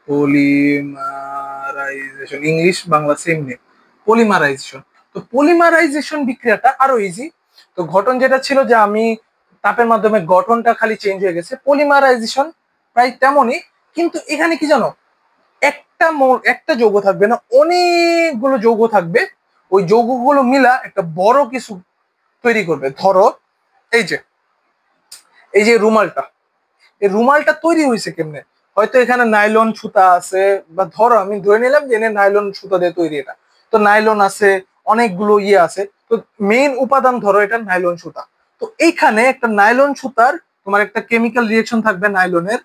Polymerisation English Bangla same নেই, পলিমারাইজেশন। তো পলিমারাইজেশন বিক্রিয়াটা আরো ইজি। তো গঠন যেটা ছিল যে আমি তাপের মাধ্যমে গঠনটা খালি চেঞ্জ হয়ে গেছে, পলিমারাইজেশন প্রায় তেমনই, কিন্তু এখানে কি জানো, একটা যৌগ থাকবে না, অনেকগুলো যৌগ থাকবে, ওই যৌগগুলো মিলা একটা বড় কিছু তৈরি করবে। ধরো এই যে, এই যে রুমালটা, এই রুমালটা তৈরি হয়েছে কেমনে? হয়তো এখানে নাইলন সুতা আছে, বা ধরো আমি ধরে নিলাম যে এনে নাইলন সুতা দিয়ে তৈরি এটা, তো নাইলন আছে, অনেকগুলো ইয়ে আছে, তো মেইন উপাদান ধরো এটা নাইলন সুতা। তো এইখানে একটা নাইলন সুতার তোমার একটা কেমিক্যাল রিয়েকশন থাকবে, নাইলনের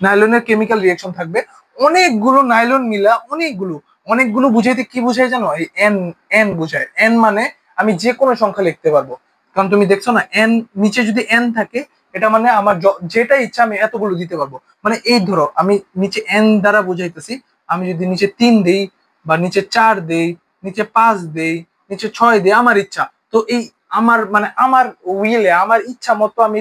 নাইলনের কেমিক্যাল রিয়েকশন থাকবে, অনেকগুলো নাইলন মিলা, অনেকগুলো, অনেকগুলো বুঝাইতে কি বুঝাই জানো? এই এন, এন বুঝায়। এন মানে আমি যে কোনো সংখ্যা লিখতে পারবো, কারণ তুমি দেখছো না এন, নিচে যদি এন থাকে এটা মানে আমার যেটা ইচ্ছা আমি এতগুলো দিতে পারবো। মানে এই ধরো আমি নিচে এন দ্বারা বুঝাইতেছি, আমি যদি নিচে 3 দেই, বা নিচে 4 দেই, নিচে 5 দেই, নিচে 6 দেই, আমার ইচ্ছা। তো এই আমার মানে আমার উইলে, আমার ইচ্ছা মতো আমি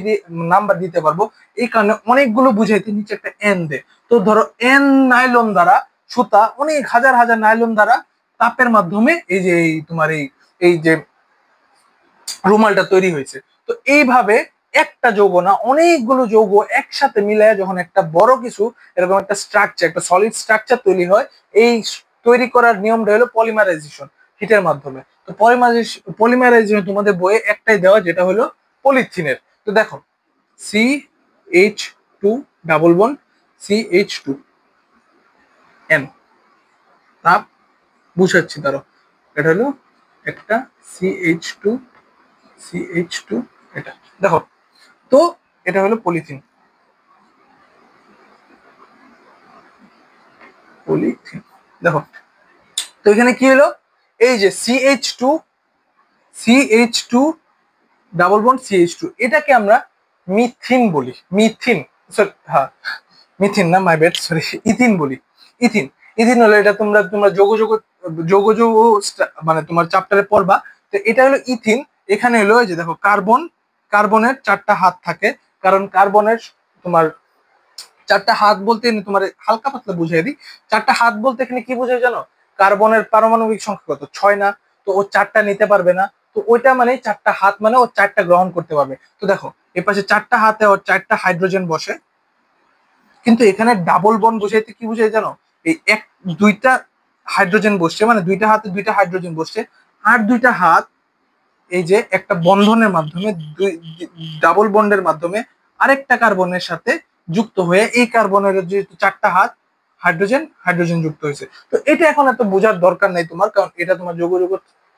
নাম্বার দিতে পারবো, এই কারণে অনেকগুলো বুঝাইতে নিচে একটা এন দে। তো ধরো এন নাইলন দ্বারা, সুতা অনেক হাজার হাজার নাইলন দ্বারা তাপের মাধ্যমে এই যে এই তোমার এই এই যে রুমালটা তৈরি হয়েছে। তো এইভাবে একটা যৌগ না, অনেকগুলো যৌগ একসাথে মিলে যখন একটা বড় কিছু এরকম একটা স্ট্রাকচার, একটা সলিড স্ট্রাকচার তৈরি হয়, এই তৈরি করার নিয়মটা হলো পলিমারাইজেশন, হিটের মাধ্যমে। তো পলিমারাইজেশন তোমাদের বইয়ে একটাই দেওয়া, যেটা হলো পলিথিনের। তো দেখো CH2 ডাবল বন্ড CH2N, তাপ বুঝাচ্ছি ধরো, এটা হলো একটা CH2 এটা দেখো। তো এটা হলো পলিথিন, পলিথিন দেখো। তো এখানে কি হলো, এই যে CH2 ডাবল বন্ড CH2, এটাকে আমরা মিথিন বলি। মিথিন, সরি হ্যাঁ মিথিন না, মাই ব্যাড, সরি, ইথিন বলি। ইথিন, ইথিন হলো এটা তোমরা তোমরা যোগ মানে তোমার চ্যাপ্টারে পড়বা। তো এটা হলো ইথিন। এখানে হলো এই যে দেখো কার্বনের 4টা হাত থাকে, কারণ কার্বনের তোমার 4টা হাত বলতে তোমার হালকা পাতলা বুঝাই দিই। 4টা হাত বলতে এখানে কি বোঝায় জানো? কার্বনের পারমাণবিক সংখ্যা কত? 6 না? তো ও 4টা নিতে পারবে না, তো ওইটা মানে 4টা হাত মানে ও 4টা গ্রহণ করতে পারবে। তো দেখো এর পাশে 4টা হাতে ওর 4টা হাইড্রোজেন বসে, কিন্তু এখানে ডাবল বন্ড বসাইতে কি বুঝাই জানো? এই দুইটা হাইড্রোজেন বসছে, মানে দুইটা হাতে দুইটা হাইড্রোজেন বসছে, আর দুইটা হাত এই যে একটা বন্ধনের মাধ্যমে ডাবল বন্ডের মাধ্যমে আরেকটা কার্বনের সাথে যুক্ত হয়ে এই কার্বনের যেহেতু 4টা হাত হাইড্রোজেন যুক্ত হয়েছে। তো এটা এখন এত বোঝার দরকার নাই তোমার, কারণ এটা তোমার যোগ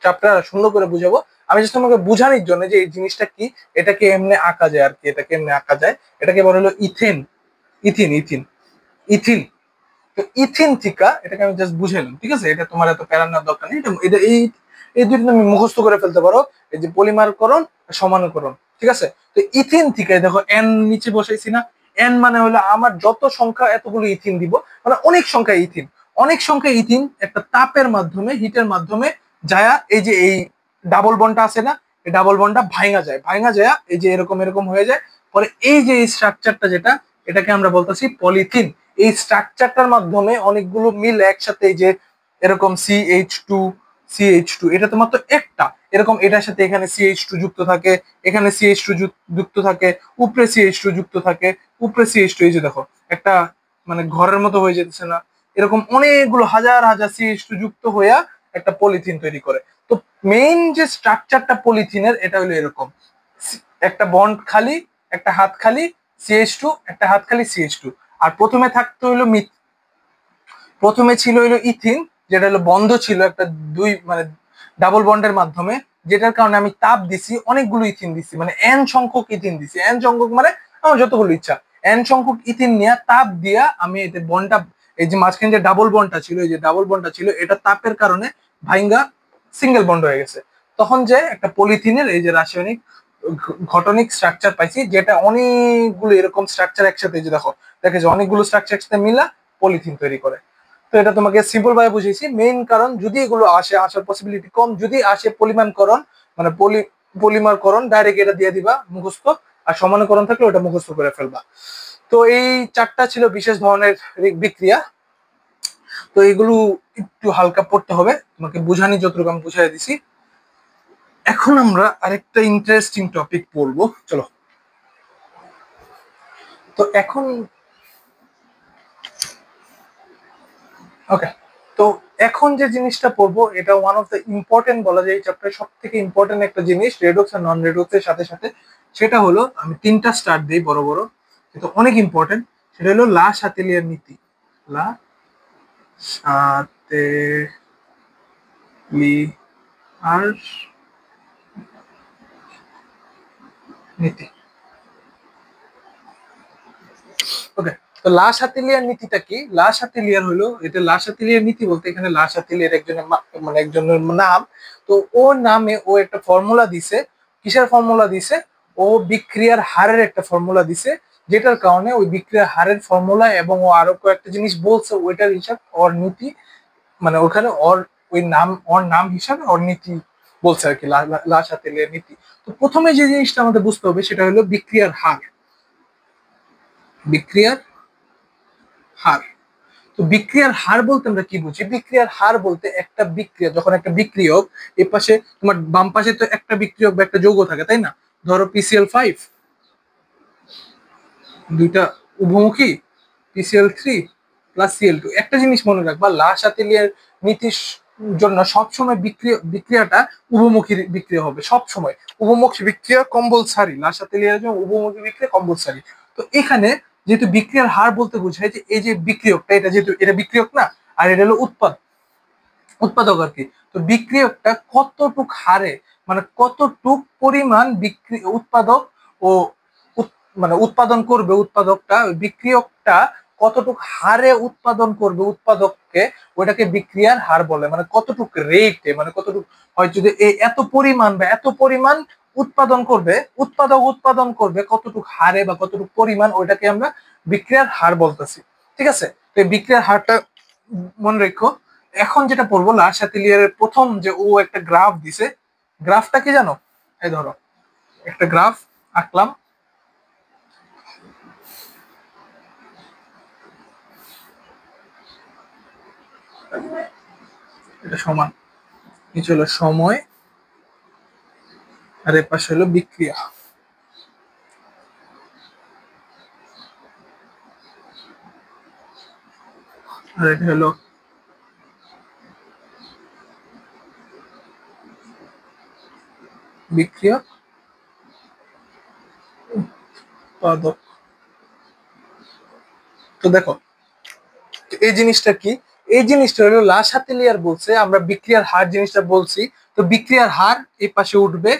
চ্যাপ্টার সুন্দর করে বুঝাবো। আমি জাস্ট তোমাকে বোঝানোর জন্য যে এই জিনিসটা কি, এটাকে এমনি আঁকা যায় আর কি, এটাকে এমনি আঁকা যায়। এটাকে বলা হলো ইথেন, ইথিন ইথিন ইথিন। তো ইথিন থিকা এটাকে আমি জাস্ট বুঝাইলাম, ঠিক আছে? এটা তোমার এত প্যারা নেওয়ার দরকার নেই। এটা এই দুইটা তুমি মুখস্থ করে ফেলতে পারো, এই যে পলিমারকরণ আর সমানুকরণ, ঠিক আছে? তো ইথিন থিকা দেখো এন নিচে বসাইছি না, এন মানে হলো আমার যত সংখ্যা এতগুলো ইথিন দিব, মানে অনেক সংখ্যা ইথিন একটা তাপের মাধ্যমে, হিটের মাধ্যমে যায়া এই যে এই ডাবল বন্ডটা আছে না, এই ডাবল বন্ডটা ভাঙা যায় এই যে এরকম এরকম হয়ে যায়। পরে এই যে এই স্ট্রাকচারটা যেটা, এটাকে আমরা বলতেছি পলিথিন। এই স্ট্রাকচারটার মাধ্যমে অনেকগুলো মিল একসাথে এই যে এরকম CH2 এটা তোমার তো একটা এরকম, এটার সাথে এখানে CH2 যুক্ত থাকে, এখানে CH2 যুক্ত থাকে, উপরে CH2 যুক্ত থাকে, উপরে CH2, এই যে দেখো একটা মানে ঘরের মতো হয়ে যেতেছে না? এরকম অনেকগুলো হাজার হাজার CH2 যুক্ত হইয়া একটা পলিথিন তৈরি করে। তো মেইন যে স্ট্রাকচারটা পলিথিনের এটা হলো এরকম, একটা বন্ড খালি, একটা হাত খালি CH2, একটা হাত খালি CH2। আর প্রথমে থাকতো হলো প্রথমে ছিল হলো ইথিন, যেটা হলো বন্ধ ছিল একটা দুই মানে ডাবল বন্ডের মাধ্যমে, যেটার কারণে আমি তাপ দিছি, অনেকগুলো ইথিন দিছি, মানে এন সংখ্যক ইথিন দিছি, এন সংখ্যক মানে আমার যতগুলো ইচ্ছা এন সংখ্যক ইথিন নিয়ে তাপ দিয়া আমি এতে বন্ডটা, এই যে মাঝখানে যে ডাবল বন্ডটা ছিল, এই যে ডাবল বন্ডটা ছিল, এটা তাপের কারণে ভাইঙ্গা সিঙ্গেল বন্ড হয়ে গেছে। তখন যে একটা পলিথিনের এই যে রাসায়নিক ঘটনিক স্ট্রাকচার পাইছি, যেটা অনেকগুলো এরকম স্ট্রাকচার একসাথে, যে দেখে যে অনেকগুলো স্ট্রাকচার একসাথে মিলা পলিথিন তৈরি করে। তো এটা তোমাকে সিম্পল ভাবে বুঝিয়েছি। মেইন কারণ যদি এগুলো আসার পসিবিলিটি কম, যদি আসে পলিমানকরণ মানে পলিমারকরণ, ডাইরেক্ট এটা দিয়ে দিবা মুখস্থ, আর সমানুকরণ থাকলে ওটা মুখস্থ করে ফেলবা। তো এই 4টা ছিল বিশেষ ধরনের বিক্রিয়া। তো এগুলো একটু হালকা পড়তে হবে, তোমাকে বুঝানি যতটুকু আমি বুঝাই দিছি। এখন আমরা আরেকটা ইন্টারেস্টিং টপিক পড়বো, চলো। তো এখন ওকে, তো এখন যে জিনিসটা পড়বো এটা ওয়ান অফ দ্য ইম্পর্টেন্ট, বলা যায় এই চ্যাপ্টার সব থেকে ইম্পর্টেন্ট একটা জিনিস, রেডক্স আর নন রেডক্স এর সাথে সাথে। সেটা হলো, আমি 3টা স্টার দিই বড় বড়, কিন্তু অনেক ইম্পর্টেন্ট। সেটা হলো লা শাতেলিয়ার নীতি। লা শাতেলিয়ার নীতি, ওকে। তো লা শাতেলিয়ার নীতিটা কি? লা শাতেলিয়ার হলো, এটা লা শাতেলিয়ার নীতি বলতে এখানে লা শাতেলিয়ার একজনের মানে একজনের নাম। তো ওর নামে ও একটা ফর্মুলা দিছে। কিসের ফর্মুলা দিছে? ও বিক্রিয়ার হারের একটা ফর্মুলা দিছে, যেটার কারণে ওই বিক্রিয়ার হারের ফর্মুলা এবং ও আরো কয়েকটা জিনিস বলছে, ওইটার হিসাব ওর নীতি, মানে ওখানে ওর নাম হিসাবে ওর নীতি বলছে আর কি, লা শাতেলিয়ার নীতি। তো প্রথমে যে জিনিসটা আমাদের বুঝতে হবে সেটা হলো বিক্রিয়ার হার। বিক্রিয়ার হার, তো বিক্রিয়ার হার বলতে আমরা কি বুঝি? বিক্রিয়ার হার বলতে একটা বিক্রিয়া, যখন একটা বিক্রিয়ক, এর পাশে তোমার বাম পাশে তো একটা বিক্রিয়ক বা একটা যৌগ থাকে, তাই না? ধরো PCl5, দুইটা উভমুখী, PCl3 প্লাস Cl2। একটা জিনিস মনে রাখবা, লা শাতেলিয়ার নীতির জন্য সবসময় বিক্রিয়াটা উভমুখী বিক্রিয়া হবে, সবসময় উভমুখী বিক্রিয়া কম্পালসারি, লা শাতেলিয়ার জন্য উভমুখী বিক্রিয়া কম্পালসারি। তো এখানে যেহেতু বিক্রিয়ার হার বলতে বোঝায় যে এই যে বিক্রিয়কটা, এটা যেহেতু এটা বিক্রিয়ক না, আর এটা হলো উৎপাদক আর কি। তো বিক্রিয়কটা কতটুক হারে, মানে কতটুক পরিমাণ উৎপাদক ও মানে উৎপাদন করবে উৎপাদকটা, বিক্রিয়কটা কতটুক হারে উৎপাদন করবে উৎপাদককে, ওইটাকে বিক্রিয়ার হার বলে। মানে কতটুক রেটে, মানে কতটুক হয় যদি এত পরিমাণ বা এত পরিমাণ উৎপাদন করবে, উৎপাদক উৎপাদন করবে কতটুক হারে বা কতটুক পরিমাণ, ওইটাকে আমরা বিক্রিয়ার হার বলতেছি। ঠিক আছে, তো এই বিক্রিয়ার হারটা মনে রেখো। এখন যেটা পড়বো লাশাতেলিয়ারের প্রথম যে ও একটা গ্রাফ দিছে, গ্রাফটা কি জানো? এই ধরো একটা গ্রাফ আঁকলাম, এটা সমান, নিচে হলো সময় আর এর পাশে হলো বিক্রিয়া। আর এটা হলো বিক্রিয়া উৎপাদক। তো দেখো এই জিনিসটা কি, এই জিনিসটা হলো লাশাতেলিয়ার বলছে, আমরা বিক্রিয়ার হার জিনিসটা বলছি। তো বিক্রিয়ার হার এই পাশে উঠবে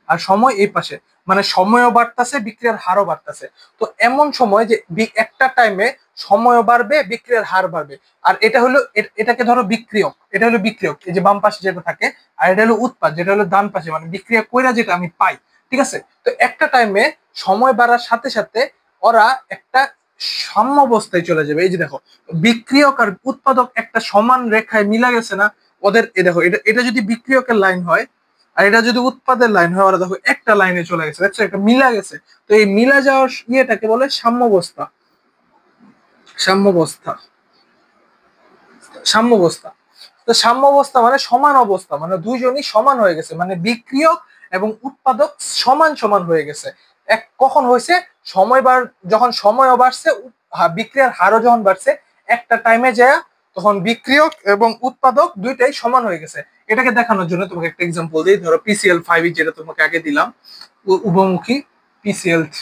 আর সময় এই পাশে, মানে সময়ও বাড়তেছে বিক্রিয়ার হারও বাড়তেছে। তো এমন সময় যে একটা টাইমে সময়ও বাড়বে বিক্রিয়ার হার বাড়বে। আর এটা হলো এটাকে ধরো বিক্রিয়ক, এটা হলো বিক্রিয়ক, এই যে বাম পাশে যেটা থাকে, আর এটা হলো উৎপাদ যেটা হলো ডান পাশে, মানে বিক্রিয়া কইরা যেটা আমি পাই। ঠিক আছে, তো একটা টাইমে সময় বাড়ার সাথে সাথে ওরা একটা সাম্যাবস্থায় চলে যাবে। এই যে দেখো বিক্রিয়ক আর উৎপাদক একটা সমান রেখায় মিলা গেছে না ওদের। এ দেখো এটা এটা যদি বিক্রিয়কের লাইন হয় আর এটা যদি উৎপাদের লাইন হয়, ওরা দেখো একটা লাইনে চলে গেছে, দেখছো একটা মিলা গেছে। তো এই মিলা যাওয়ার ইয়েটাকে বলে সাম্যাবস্থা। সাম্যাবস্থা, সাম্যাবস্থা। তো সাম্যাবস্থা মানে সমান অবস্থা, মানে দুইজনই সমান হয়ে গেছে, মানে বিক্রিয়ক এবং উৎপাদক সমান সমান হয়ে গেছে। এক কখন হয়েছে? যখন সময়ও বাড়ছে, বিক্রিয়ার হারও যখন বাড়ছে, একটা টাইমে যায় তখন বিক্রিয়ক এবং উৎপাদক দুইটাই সমান হয়ে গেছে। এটাকে দেখানোর জন্য তোমাকে একটা এক্সাম্পল দিই। ধরো PCl5, যেটা তোমাকে আগে দিলাম, উভমুখী PCl3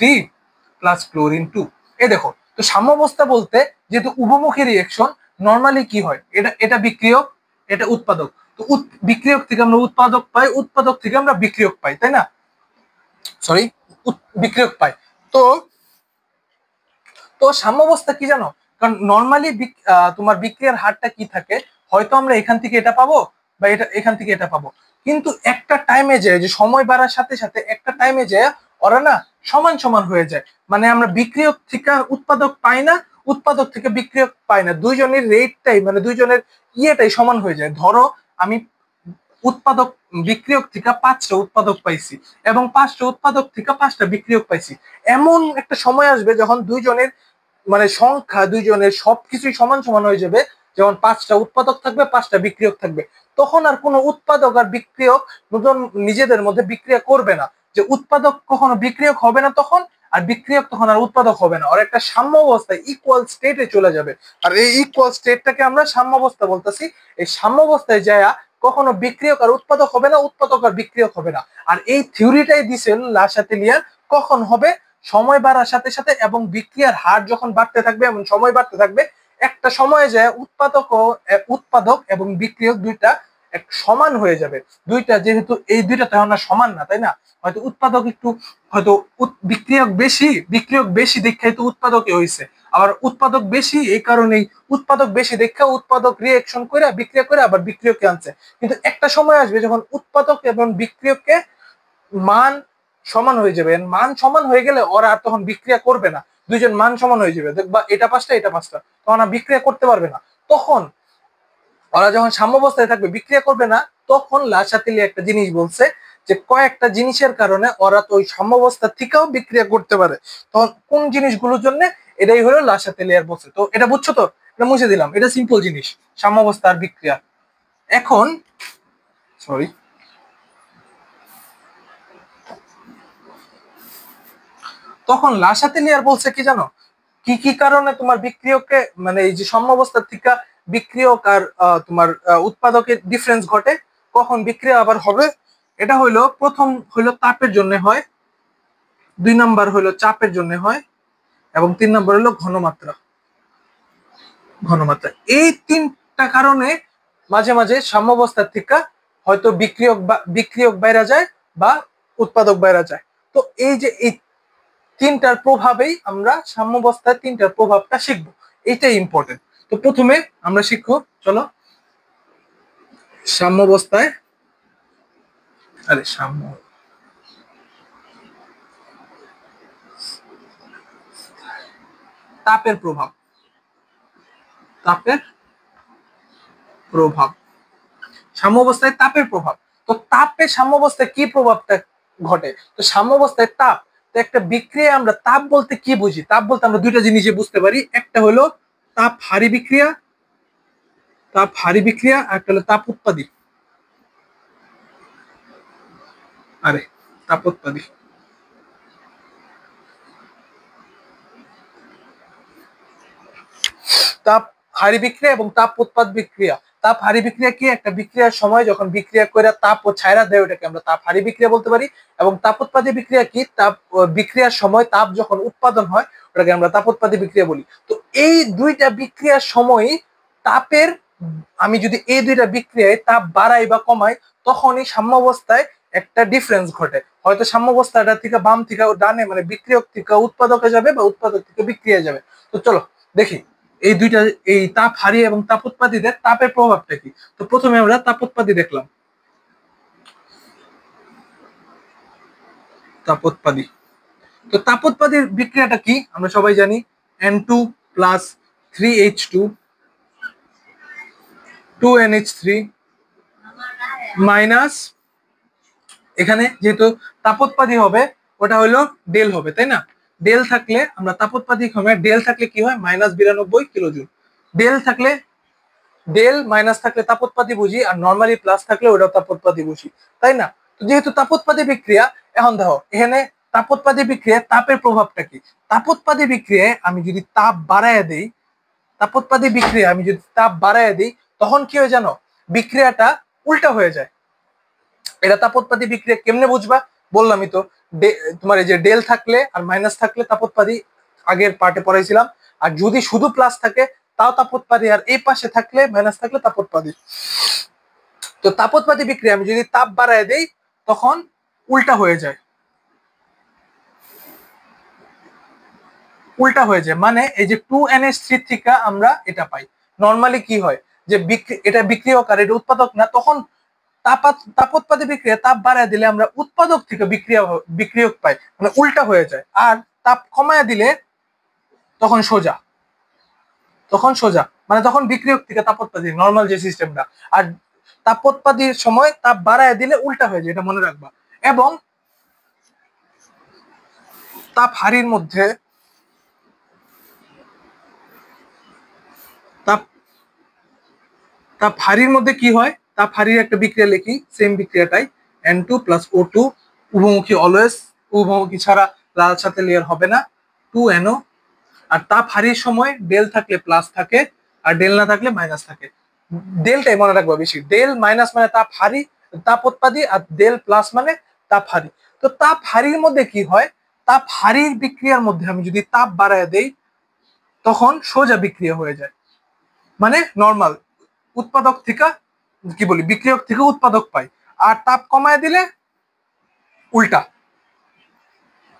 প্লাস ক্লোরিন 2। এই দেখো, তো সাম্যাবস্থা বলতে যেহেতু উভমুখী রিয়েকশন, নর্মালি কি হয়, এটা এটা বিক্রিয়ক, এটা উৎপাদক। তো বিক্রিয়ক থেকে আমরা উৎপাদক পাই, উৎপাদক থেকে আমরা বিক্রিয়ক পাই, তাই না? সরি, বিক্রিয়ক পাই। তো তো সাম্যাবস্থা কি জানো? কারণ নর্মালি তোমার বিক্রিয়ার হারটা কি থাকে, হয়তো আমরা এখান থেকে এটা পাবো বা এটা এখান থেকে এটা পাবো, কিন্তু একটা টাইমে যায়, যে সময় বাড়ার সাথে সাথে একটা টাইমে যায় ওরা না সমান সমান হয়ে যায়। মানে আমরা বিক্রিয়ক থেকে উৎপাদক পাই না, উৎপাদক থেকে বিক্রিয়ক পাই না, দুইজনের রেটটাই মানে দুইজনের ইয়েটাই সমান হয়ে যায়। ধরো আমি উৎপাদক বিক্রিয়ক থেকে 5টা উৎপাদক পাইছি এবং 5টা উৎপাদক থেকে 5টা বিক্রিয়ক পাইছি। এমন একটা সময় আসবে যখন দুইজনের মানে সংখ্যা, দুইজনের সবকিছুই সমান সমান হয়ে যাবে, যেমন 5টা উৎপাদক থাকবে 5টা বিক্রিয়ক থাকবে। তখন আর কোনো উৎপাদক আর বিক্রিয়ক দুজন নিজেদের মধ্যে বিক্রিয়া করবে না, যে উৎপাদক কখনো বিক্রিয়ক হবে না তখন, আর বিক্রিয়ক তখন আর উৎপাদক হবে না, আর একটা সাম্য অবস্থায় ইকুয়াল স্টেটে চলে যাবে। আর এই ইকুয়াল স্টেটটাকে আমরা সাম্য অবস্থা বলতেছি। এই সাম্য অবস্থায় যায় কখনো বিক্রিয়ক আর উৎপাদক হবে না, উৎপাদক আর বিক্রিয়ক হবে না। আর এই থিওরিটাই দিছেন লাশাতেলিয়ার। কখন হবে? সময় বাড়ার সাথে সাথে এবং বিক্রিয়ার হার যখন বাড়তে থাকবে এবং সময় বাড়তে থাকবে, একটা সময়ে যায় উৎপাদক এবং বিক্রিয়ক দুইটা এক সমান হয়ে যাবে। দুইটা যেহেতু এই দুইটা তখন না সমান না, তাই না? হয়তো উৎপাদক একটু, হয়তো বিক্রিয়ক বেশি দীক্ষায় তো উৎপাদকে হয়েছে, আবার উৎপাদক বেশি এই কারণেই উৎপাদক বেশি দীক্ষা উৎপাদক রিয়েকশন করে বিক্রিয়া করে আবার বিক্রিয়ককে আনছে। কিন্তু একটা সময় আসবে যখন উৎপাদক এবং বিক্রিয়ককে মান সমান হয়ে যাবে, মান সমান হয়ে গেলে ওরা আর তখন বিক্রিয়া করবে না, দুইজন মান সমান হয়ে যাবে, দেখবা এটা 5টা এটা 5টা, তখন আর বিক্রিয়া করতে পারবে না। তখন ওরা যখন সাম্যাবস্থায় থাকবে বিক্রিয়া করবে না, তখন লাশাতেলি একটা জিনিস বলছে যে কয়েকটা জিনিসের কারণে ওরা তো ওই সাম্যাবস্থা থেকেও বিক্রিয়া করতে পারে। তখন কোন জিনিসগুলোর জন্য? এটাই হলো লাশাতেলিয়ার বলছে। তো এটা বুঝছো তো? এটা মুছে দিলাম, এটা সিম্পল জিনিস, সাম্যাবস্থা আর বিক্রিয়া। এখন সরি, তখন লাশাতেলিয়ার বলছে কি জানো, কি কি কারণে তোমার বিক্রিয়কে, মানে এই যে সাম্যাবস্থা থেকে বিক্রিয়ক আর তোমার উৎপাদকের ডিফারেন্স ঘটে, কখন বিক্রিয়া আবার হবে। এটা হইলো প্রথম হইলো তাপের জন্য হয়, 2 নাম্বার হইলো চাপের জন্য হয়, এবং 3 নাম্বার হইলো ঘনমাত্রা। ঘনমাত্রা, এই 3টা কারণে মাঝে মাঝে সাম্যাবস্থার থেকে হয়তো বিক্রিয়ক বাইরা যায় বা উৎপাদক বাইরা যায়। তো এই যে এই 3টার প্রভাবেই আমরা সাম্যাবস্থার 3টার প্রভাবটা শিখবো। এইটাই ইম্পর্টেন্ট। তো প্রথমে আমরা শিখবো, চলো সাম্যাবস্থায়, সাম্য তাপের প্রভাব, তাপের প্রভাব, সাম্যাবস্থায় তাপের প্রভাব। তো তাপের সাম্যাবস্থায় কি প্রভাবটা ঘটে? তো সাম্যাবস্থায় তাপ, তো একটা বিক্রিয়া আমরা তাপ বলতে কি বুঝি? তাপ বলতে আমরা দুইটা জিনিসই বুঝতে পারি, একটা হলো তাপ হারি বিক্রিয়া, তাপ হারি বিক্রিয়া, আর একটা হলো তাপ উৎপাদী, তাপ উৎপাদী। তাপ হারি বিক্রিয়া এবং তাপ উৎপাদ বিক্রিয়া। তাপ হারি বিক্রিয়া কি? একটা বিক্রিয়ার সময় যখন বিক্রিয়া করে তাপ ও ছাইরা দেয় ওটাকে আমরা তাপ হারি বিক্রিয়া বলতে পারি। এবং তাপ উৎপাদী বিক্রিয়া কি? তাপ বিক্রিয়ার সময় তাপ যখন উৎপাদন হয় ওটাকে আমরা তাপ উৎপাদী বিক্রিয়া বলি। তো এই দুইটা বিক্রিয়ার সময় তাপের, আমি যদি এই দুইটা বিক্রিয়ায় তাপ বাড়াই বা কমাই তখনই সাম্যাবস্থায় একটা ডিফারেন্স ঘটে। হয়তো সাম্যাবস্থাটা থেকে বাম থেকে ডানে, মানে বিক্রিয়ক থেকে উৎপাদকে যাবে বা উৎপাদক থেকে বিক্রিয়া যাবে। তো চলো দেখি এই দুইটা, এই তাপ হারি এবং তাপ উৎপাদীদের তাপের প্রভাবটা কি। তো প্রথমে আমরা তাপ উৎপাদী দেখলাম, তাপ উৎপাদী। তো তাপ উৎপাদীর বিক্রিয়াটা কি আমরা সবাই জানি, N2 plus 3H2 2NH3 minus, এখানে যেহেতু তাপোৎপাদী হবে ওটা হলো ডেল হবে, তাই না? ডেল থাকলে আমরা তাপোৎপাদী হবে, ডেল থাকলে কি হয় -92 কিলোজুল। ডেল থাকলে, ডেল মাইনাস থাকলে তাপোৎপাদী বুঝি, আর নর্মালি প্লাস থাকলে ওটাও তাপোৎপাদী বুঝি, তাই না? তো যেহেতু তাপোৎপাদী বিক্রিয়া, এখন দেখো এখানে তাপোৎপাদী বিক্রিয়ায় তাপের প্রভাবটা কি। তাপোৎপাদী বিক্রিয়ায় আমি যদি তাপ বাড়ায় দেই, তাপোৎপাদী বিক্রিয়া আমি যদি তাপ বাড়ায় দিই তখন কি হয় জানো? বিক্রিয়াটা উল্টা হয়ে যায়। এটা তাপোৎপাদী বিক্রিয়া কেমনে বুঝবা? বললামই তো, তোমার এই যে ডেল থাকলে আর মাইনাস থাকলে তাপোৎপাদী, আগের পার্টে পড়াইছিলাম। আর যদি শুধু প্লাস থাকে তাও তাপোৎপাদী, আর এই পাশে থাকলে মাইনাস থাকলে তাপোৎপাদী। তো তাপোৎপাদী বিক্রিয়া আমি যদি তাপ বাড়ায় দেই তখন উল্টা হয়ে যায়, উল্টা হয়ে যায়। মানে এই যে 2NH3 থেকে আমরা এটা পাই। নর্মালি কি হয় যে এটা বিক্রিয়ক আর এটা উৎপাদক না, তখন তাপোৎপাদী বিক্রিয়া তাপ বাড়ায় দিলে আমরা উৎপাদক থেকে বিক্রিয়ক পাই, মানে উল্টা হয়ে যায়। আর তাপ কমায় দিলে তখন সোজা, তখন সোজা, মানে তখন বিক্রিয়ক থেকে তাপোৎপাদী, নর্মাল যে সিস্টেমটা। আর তাপোৎপাদীর সময় তাপ বাড়ায় দিলে উল্টা হয়ে যায়, এটা মনে রাখবা। এবং তাপ হারির মধ্যে, তাপ তাপ হারির মধ্যে কি হয়, তাপ হারির একটা বিক্রিয়া লিখি, সেম বিক্রিয়াটাই N2 প্লাস O2, উভমুখী অলওয়েজ, উভমুখী ছাড়া লাল সাথে লেয়ার হবে না, 2NO। আর তাপ হারির সময় ডেল থাকলে প্লাস থাকে আর ডেল না থাকলে মাইনাস থাকে। ডেলটাই মনে রাখবো বেশি, ডেল মাইনাস মানে তাপ হারি, তাপ উৎপাদী, আর ডেল প্লাস মানে তাপ হারি। তো তাপ হারির মধ্যে কি হয়, তাপ হারির বিক্রিয়ার মধ্যে আমি যদি তাপ বাড়ায় দেই তখন সোজা বিক্রিয়া হয়ে যায়, মানে নর্মাল উৎপাদক থেকে, কি বলি, বিক্রিয়ক থেকে উৎপাদক পাই। আর তাপ কমায় দিলে উল্টা,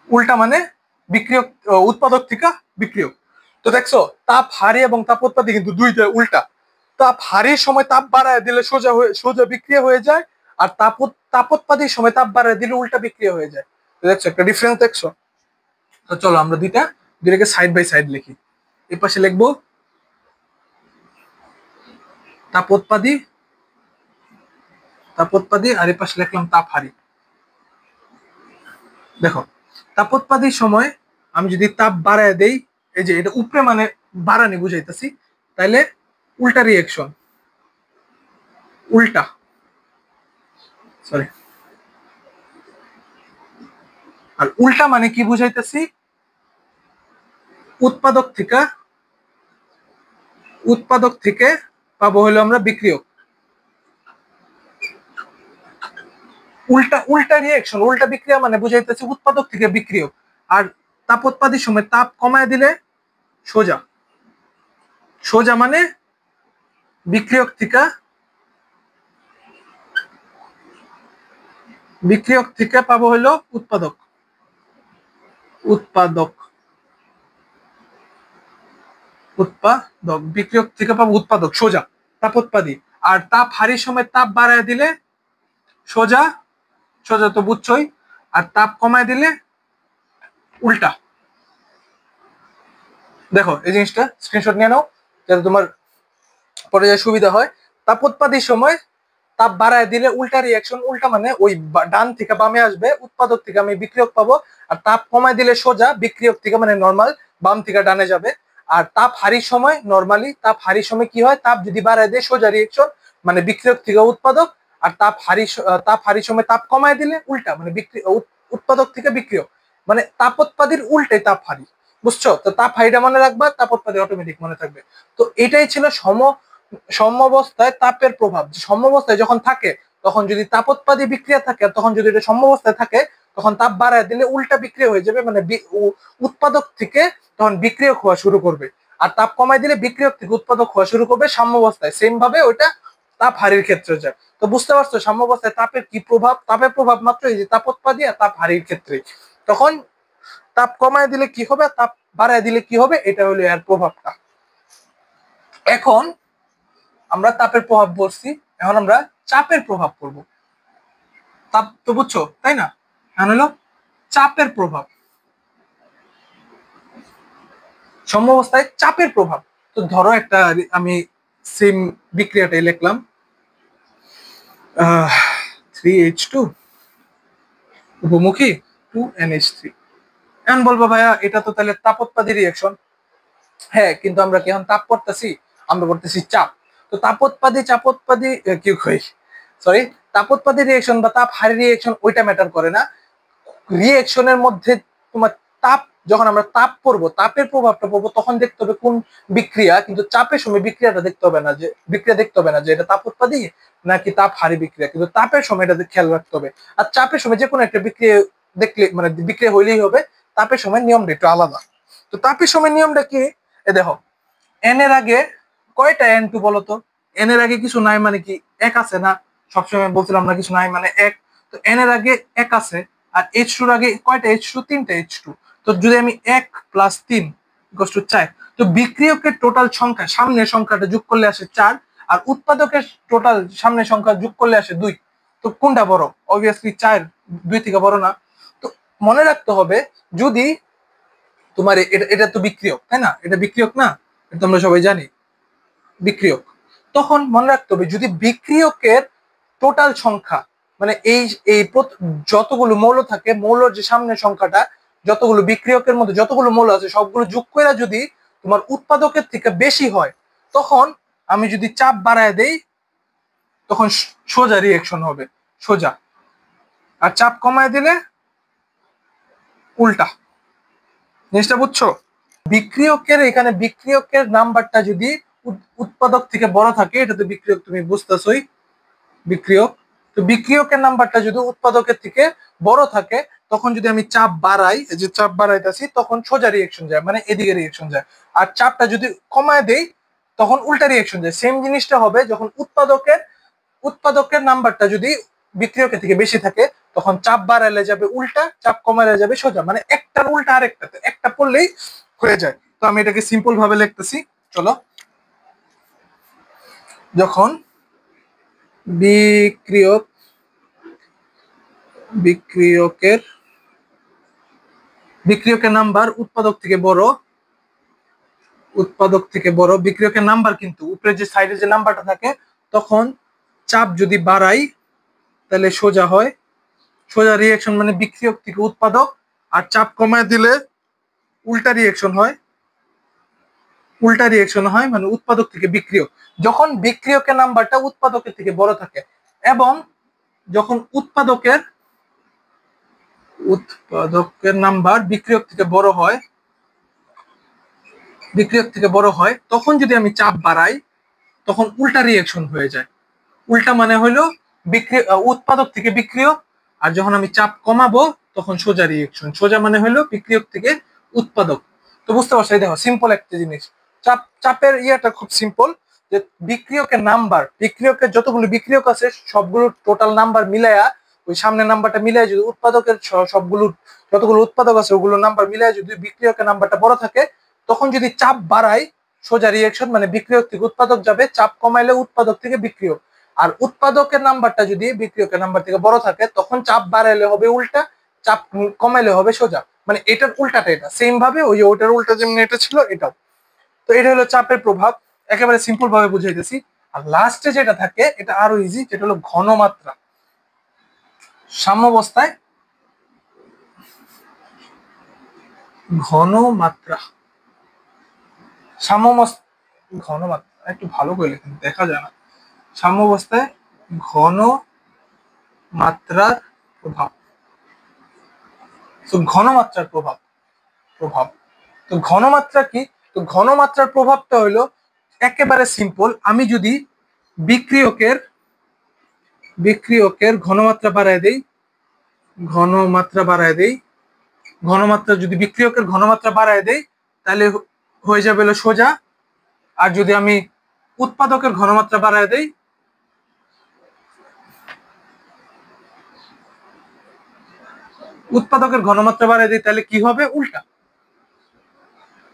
উল্টা মানে বিক্রিয়ক, উৎপাদক থেকে বিক্রিয়ক। তো দেখছো তাপ হারি এবং তাপ উৎপাদী কিন্তু দুইটা উল্টা। তাপ হারির সময় তাপ বাড়ায় দিলে সোজা বিক্রিয়া হয়ে যায়, আর তাপোৎপাদীর সময় তাপ বাড়ায় দিলে উল্টা বিক্রিয়া হয়ে যায়। তো দেখছো একটা ডিফারেন্স দেখছো? তো চলো আমরা দুইটাকে সাইড বাই সাইড লিখি। এই পাশে লিখবো তাপোৎপাদী, তাপোৎপাদী, আর এই পাশে লিখলাম তাপ হারি। দেখো তাপোৎপাদীর সময় আমি যদি তাপ বাড়ায় দেই, এই যে এটা উপরে মানে বাড়ানি বুঝাইতেছি, তাইলে উল্টা রিয়েকশন, উল্টা, সরি, আর উল্টা মানে কি বুঝাইতেছি, উৎপাদক থেকে, উৎপাদক থেকে পাবো হলো আমরা বিক্রিয়ক। উল্টা, উল্টা রিয়েকশন, উল্টা বিক্রিয়া মানে বুঝাইতেছি উৎপাদক থেকে বিক্রিয়ক। আর তাপোৎপাদীর সময় তাপ কমায় দিলে সোজা, সোজা মানে বিক্রিয়ক থেকে, বিক্রিয়ক থেকে পাবো হলো উৎপাদক, উৎপাদক, উৎপাদক, বিক্রিয়ক থেকে পাবো উৎপাদক, সোজা তাপোৎপাদী। আর তাপ হারির সময় তাপ বাড়ায় দিলে সোজা, সোজা তো বুঝছই, আর তাপ কমায় দিলে উল্টা। দেখো এই জিনিসটা স্ক্রিনশট নিয়ে নাও যাতে তোমার পরে যা সুবিধা হয়। তাপোৎপাদীর সময় তাপ বাড়ায় দিলে উল্টা রিয়াকশন, উল্টা মানে ওই ডান থেকে বামে আসবে, উৎপাদক থেকে আমি বিক্রিয়ক পাবো। আর তাপ কমায় দিলে সোজা, বিক্রিয়ক থেকে মানে নর্মাল বাম থেকে ডানে যাবে। আর তাপ হারির সময় নর্মালি তাপ হারির সময় কি হয়, তাপ যদি বাড়ায় দেয় সোজা রিয়াকশন মানে বিক্রিয়ক থেকে উৎপাদক। আর তাপ হারির সময় তাপ কমায় দিলে উল্টা মানে উৎপাদক থেকে বিক্রিয়ক, মানে তাপোৎপাদীর উল্টাই তাপ হারি। বুঝছো? তো তাপ হারিটা মনে রাখবা, তাপোৎপাদী অটোমেটিক মনে থাকবে। তো এটাই ছিল সমঅবস্থায় তাপের প্রভাব। সমঅবস্থায় যখন থাকে তখন যদি তাপোৎপাদী বিক্রিয়া থাকে, তখন যদি এটা সমঅবস্থায় থাকে তখন তাপ বাড়ায় দিলে উল্টা বিক্রিয়া হয়ে যাবে, মানে উৎপাদক থেকে তখন বিক্রিয়ক হওয়া শুরু করবে। আর তাপ কমাই দিলে বিক্রিয়ক থেকে উৎপাদক হওয়া শুরু করবে সাম্যাবস্থায়। সেম ভাবে ওইটা তাপ হারির ক্ষেত্রে যায়। তো বুঝতে পারছো সাম্যাবস্থায় তাপের কি প্রভাব? তাপের প্রভাব মাত্র এই যে তাপোৎপাদী আর তাপ হারির ক্ষেত্রে। তখন তাপ কমায় দিলে কি হবে, তাপ বাড়ায় দিলে কি হবে, এটা হলো এর প্রভাবটা। এখন আমরা তাপের প্রভাব বলছি, এখন আমরা চাপের প্রভাব করব। তাপ তো বুঝছো তাই না? এখন হলো চাপের প্রভাব, সাম্যাবস্থায় চাপের প্রভাব। তো ধরো একটা আমি সেম বিক্রিয়াটাই লিখলাম 3H2 উপমুখী 2NH3। এখন বলবো ভাইয়া এটা তো তাহলে তাপোৎপাদী রিয়াকশন। হ্যাঁ, কিন্তু আমরা কি এখন তাপ করতেছি? আমরা করতেছি চাপ। তো চাপোৎপাদী কি কই, সরি, তাপোৎপাদী রিয়াকশন বা তাপ হারি রিয়াকশন ওইটা ম্যাটার করে না। রিয়াকশনের মধ্যে তোমার তাপ, যখন আমরা তাপ পড়বো, তাপের প্রভাবটা পড়বো, তখন দেখতে হবে কোন বিক্রিয়া। কিন্তু চাপের সময় বিক্রিয়াটা দেখতে হবে না, যে বিক্রিয়া দেখতে হবে না যে এটা তাপোৎপাদী নাকি তাপ হারি বিক্রিয়া, কিন্তু তাপের সময় এটা খেয়াল রাখতে হবে। আর চাপের সময় যে কোনো একটা বিক্রিয়া দেখলে মানে বিক্রিয়া হইলেই হবে, তাপের সময় নিয়মটা একটু আলাদা। তো তাপের সময় নিয়মটা কি? এ দেখো, এন এর আগে কয়টা N2 বলতো? এন এর আগে কিছু নাই মানে কি এক আছে না? সবসময় বলছিলাম না কিছু নাই মানে এক। তো এন এর আগে এক আছে। আর H2 এর আগে কয়টা H2? তিনটা H2। তো যদি আমি 1+3=4, তো বিক্রিয়কের টোটাল সংখ্যা, সামনের সংখ্যাটা যোগ করলে আসে 4, আর উৎপাদকের টোটাল সামনের সংখ্যা যোগ করলে আসে 2। তো কোনটা বড়? অবভিয়াসলি 4, 2 থেকে বড় না। তো মনে রাখতে হবে, যদি তোমার এটা তো বিক্রিয়ক তাই না, এটা বিক্রিয়ক না, এটা আমরা সবাই জানি বিক্রিয়ক। তখন মনে রাখতে হবে যদি বিক্রিয়কের টোটাল সংখ্যা মানে এই এই যতগুলো মৌল থাকে, মৌলের যে সামনের সংখ্যাটা, যতগুলো বিক্রিয়কের মধ্যে যতগুলো মৌল আছে সবগুলো যোগ করে যদি তোমার উৎপাদকের থেকে বেশি হয়, তখন আমি যদি চাপ বাড়ায় দেই তখন সোজা রিয়েকশন হবে, সোজা। আর চাপ কমায় দিলে উল্টা। জিনিসটা বুঝছো? এখানে বিক্রিয়কের নাম্বারটা যদি উৎপাদক থেকে বড় থাকে, এটা তো বিক্রিয়ক তুমি বুঝতেছই, বিক্রিয়ক। তো বিক্রিয়কের নাম্বারটা যদি উৎপাদকের থেকে বড় থাকে, তখন যদি আমি চাপ বাড়াই, এই যে চাপ বাড়াইতেছি, তখন সোজা রিয়েকশন যায় মানে এদিকে রিয়েকশন যায়। আর চাপটা যদি কমায় দেই তখন উল্টা রিয়েকশন যায়। সেম জিনিসটা হবে যখন উৎপাদকের নাম্বারটা যদি বিক্রিয়কের থেকে বেশি থাকে, তখন চাপ বাড়াইলে যাবে উল্টা, চাপ কমাইলে যাবে সোজা, মানে একটার উল্টা আরেকটাতে, একটা পড়লেই হয়ে যায়। তো আমি এটাকে সিম্পল ভাবে লিখতেছি, চলো। যখন বিক্রিয়ক বিক্রিয়কের বিক্রিয়কের নাম্বার উৎপাদক থেকে বড়, বিক্রিয়কের নাম্বার কিন্তু উপরে যে সাইডে যে নাম্বারটা থাকে, তখন চাপ যদি বাড়াই তাহলে সোজা হয়, সোজা রিয়েকশন মানে বিক্রিয়ক থেকে উৎপাদক। আর চাপ কমায় দিলে উল্টা রিয়েকশন হয়, মানে উৎপাদক থেকে বিক্রিয়ক। যখন বিক্রিয়কের নাম্বারটা উৎপাদকের থেকে বড় থাকে, এবং যখন উৎপাদকের নাম্বার বিক্রিয়ক থেকে বড় হয়, তখন যদি আমি চাপ বাড়াই তখন উল্টা রিয়েকশন হয়ে যায়। উল্টা মানে হলো উৎপাদক থেকে বিক্রিয়ক। আর যখন আমি চাপ কমাবো তখন সোজা রিয়েকশন, সোজা মানে হলো বিক্রিয়ক থেকে উৎপাদক। তো বুঝতে পারছো? দেখো সিম্পল একটা জিনিস, চাপের ইয়েটা খুব সিম্পল, যে বিক্রিয়কের যতগুলো বিক্রিয়ক আছে সবগুলো টোটাল নাম্বার মিলায়া, ওই সামনের নাম্বারটা মিলায় যদি উৎপাদকের সবগুলো যতগুলো উৎপাদক আছে ওগুলো নাম্বার মিলায় যদি বিক্রিয়কের নাম্বারটা বড় থাকে, তখন যদি চাপ বাড়াই সোজা রিয়েকশন, মানে বিক্রিয়ক থেকে উৎপাদক যাবে, চাপ কমাইলে উৎপাদক থেকে বিক্রিয়ক। আর উৎপাদকের নাম্বারটা যদি বিক্রিয়কের নাম্বার থেকে বড় থাকে তখন চাপ বাড়াইলে হবে উল্টা, চাপ কমাইলে হবে সোজা, মানে এটার উল্টাটা এটা। সেম ভাবে ওই যে ওটার উল্টা যেমন এটা ছিল এটাও। তো এটা হলো চাপের প্রভাব, একেবারে সিম্পল ভাবে বুঝাইতেছি। আর লাস্টে যেটা থাকে এটা আরো ইজি, যেটা হলো ঘনমাত্রা। সাম্যাবস্থায় ঘনমাত্রা, ঘনমাত্রা একটু ভালো করে লেখেন, দেখা যায় না। সাম্যাবস্থায় ঘনমাত্রার প্রভাব, তো ঘনমাত্রার প্রভাব প্রভাব তো ঘনমাত্রা কি? তো ঘনমাত্রার প্রভাবটা হলো একেবারে সিম্পল। আমি যদি বিক্রিয়কের বিক্রিয়কের ঘনমাত্রা বাড়ায় দেই, ঘনমাত্রা বাড়ায় দেই, ঘনমাত্রা যদি বিক্রিয়কের ঘনমাত্রা বাড়ায় দেই তাহলে হয়ে যাবে হলো সোজা। আর যদি আমি উৎপাদকের ঘনমাত্রা বাড়ায় দেই, উৎপাদকের ঘনমাত্রা বাড়ায় দেই তাহলে কি হবে? উল্টা।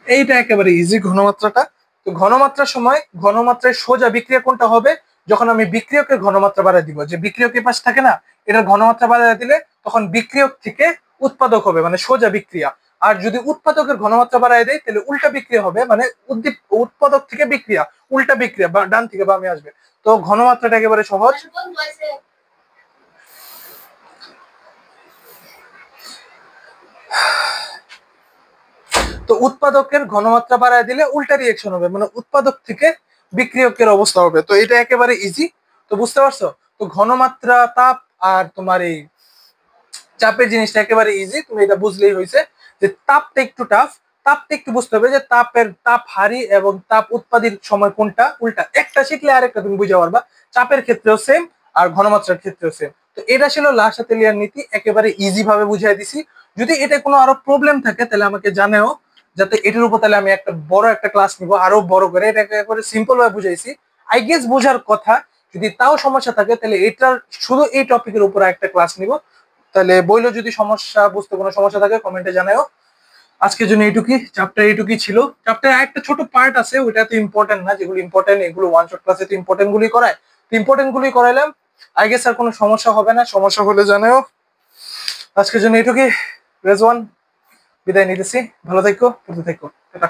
এইটা একেবারে ইজি ঘনমাত্রাটা। তো ঘনমাত্রার সময় ঘনমাত্রায় সোজা বিক্রিয়া কোনটা হবে? যখন আমি বিক্রিয়কের ঘনমাত্রা বাড়ায় দিব, যে বিক্রিয়কের পাশ থাকে না, এটার ঘনমাত্রা বাড়ায় দিলে তখন বিক্রিয়ক থেকে উৎপাদক হবে, মানে সোজা বিক্রিয়া। আর যদি উৎপাদকের ঘনমাত্রা বাড়ায় দেয় তাহলে উল্টা বিক্রিয়া হবে, মানে উৎপাদক থেকে বিক্রিয়া, উল্টা বিক্রিয়া, বা ডান থেকে বামে আসবে। তো ঘনমাত্রাটা একেবারে সহজ। তো উৎপাদকের ঘনমাত্রা বাড়ায় দিলে উল্টা রিয়েকশন হবে, মানে উৎপাদক থেকে বিক্রিয়কের অবস্থা হবে। তো এটা একেবারে ইজি। তো বুঝতে পারছো? তো ঘনমাত্রা, তাপ আর তোমার এই চাপের জিনিসটা একেবারে ইজি, তুমি এটা বুঝলেই হয়েছে। যে তাপটা একটু টাফ, তাপটা একটু বুঝতে হবে যে তাপ হারি এবং তাপ উৎপাদিত সময় কোনটা, উল্টা। একটা শিখলে আরেকটা তুমি বুঝতে পারবা। চাপের ক্ষেত্রেও সেম আর ঘনমাত্রার ক্ষেত্রেও সেম। তো এটা ছিল লা শাতেলিয়ার নীতি, একেবারে ইজি ভাবে বুঝাই দিছি। যদি এটা কোনো আরো প্রবলেম থাকে তাহলে আমাকে জানাও, যাতে এটার উপর তাহলে আমি একটা বড় একটা ক্লাস নিব, আরো বড় করে। এটাকে একেবারে সিম্পল ভাবে বুঝাইছি, আই গেস বোঝার কথা। যদি তাও সমস্যা থাকে তাহলে এটার শুধু এই টপিকের উপর একটা ক্লাস নিব। তাহলে বইলো যদি সমস্যা, বুঝতে কোনো সমস্যা থাকে কমেন্টে জানাও। আজকের জন্য এইটুকুই, চ্যাপ্টার এইটুকুই ছিল। চ্যাপ্টার একটা ছোট পার্ট আছে, ওইটা তো ইম্পর্টেন্ট না, যেগুলো ইম্পর্টেন্ট এগুলো ওয়ান শট ক্লাসে তো ইম্পর্টেন্ট গুলি করায়, তো ইম্পর্টেন্ট গুলি করাইলাম। আই গেস আর কোনো সমস্যা হবে না, সমস্যা হলে জানাও। আজকের জন্য এইটুকুই, রেজওয়ান বিদায় নিতেছি। ভালো থাকো, সুস্থ থাকো, টাটা।